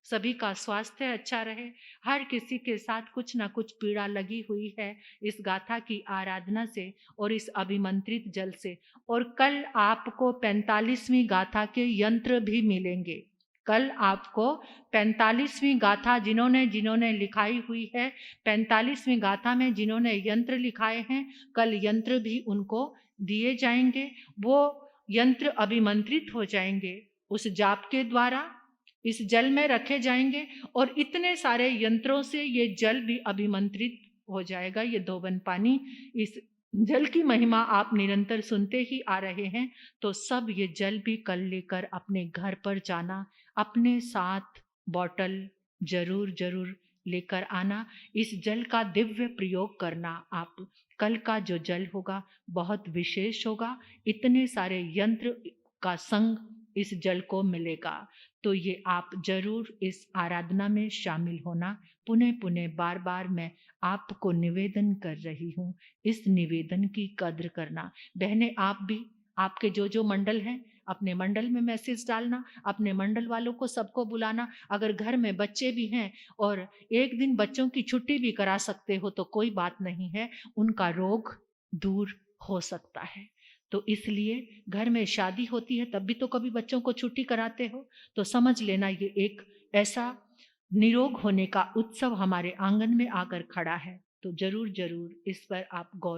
सभी का स्वास्थ्य अच्छा रहे। हर किसी के साथ कुछ ना कुछ पीड़ा लगी हुई है इस गाथा की आराधना से और इस अभिमंत्रित जल से। और कल आपको 45वीं गाथा के यंत्र भी मिलेंगे। कल आपको 45वीं गाथा जिन्होंने लिखाई हुई है, 45वीं गाथा में जिन्होंने यंत्र लिखाए हैं, कल यंत्र भी उनको दिए जाएंगे। वो यंत्र अभिमंत्रित हो जाएंगे उस जाप के द्वारा, इस जल में रखे जाएंगे और इतने सारे यंत्रों से ये जल भी अभिमंत्रित हो जाएगा। ये दोबन पानी, इस जल की महिमा आप निरंतर सुनते ही आ रहे हैं। तो सब ये जल भी कल लेकर अपने घर पर जाना, अपने साथ बॉटल जरूर जरूर लेकर आना। इस जल का दिव्य प्रयोग करना। आप कल का जो जल होगा बहुत विशेष होगा। इतने सारे यंत्र का संग इस जल को मिलेगा। तो ये आप जरूर इस आराधना में शामिल होना। पुनः पुनः बार बार मैं आपको निवेदन कर रही हूँ, इस निवेदन की कद्र करना। बहनें, आप भी, आपके जो मंडल हैं, अपने मंडल में मैसेज डालना, अपने मंडल वालों को सबको बुलाना। अगर घर में बच्चे भी हैं और एक दिन बच्चों की छुट्टी भी करा सकते हो तो कोई बात नहीं है, उनका रोग दूर हो सकता है। तो इसलिए घर में शादी होती है तब भी तो कभी बच्चों को छुट्टी कराते हो। तो समझ लेना ये एक ऐसा निरोग होने का उत्सव हमारे आंगन में आकर खड़ा है। तो जरूर जरूर इस पर आप गौर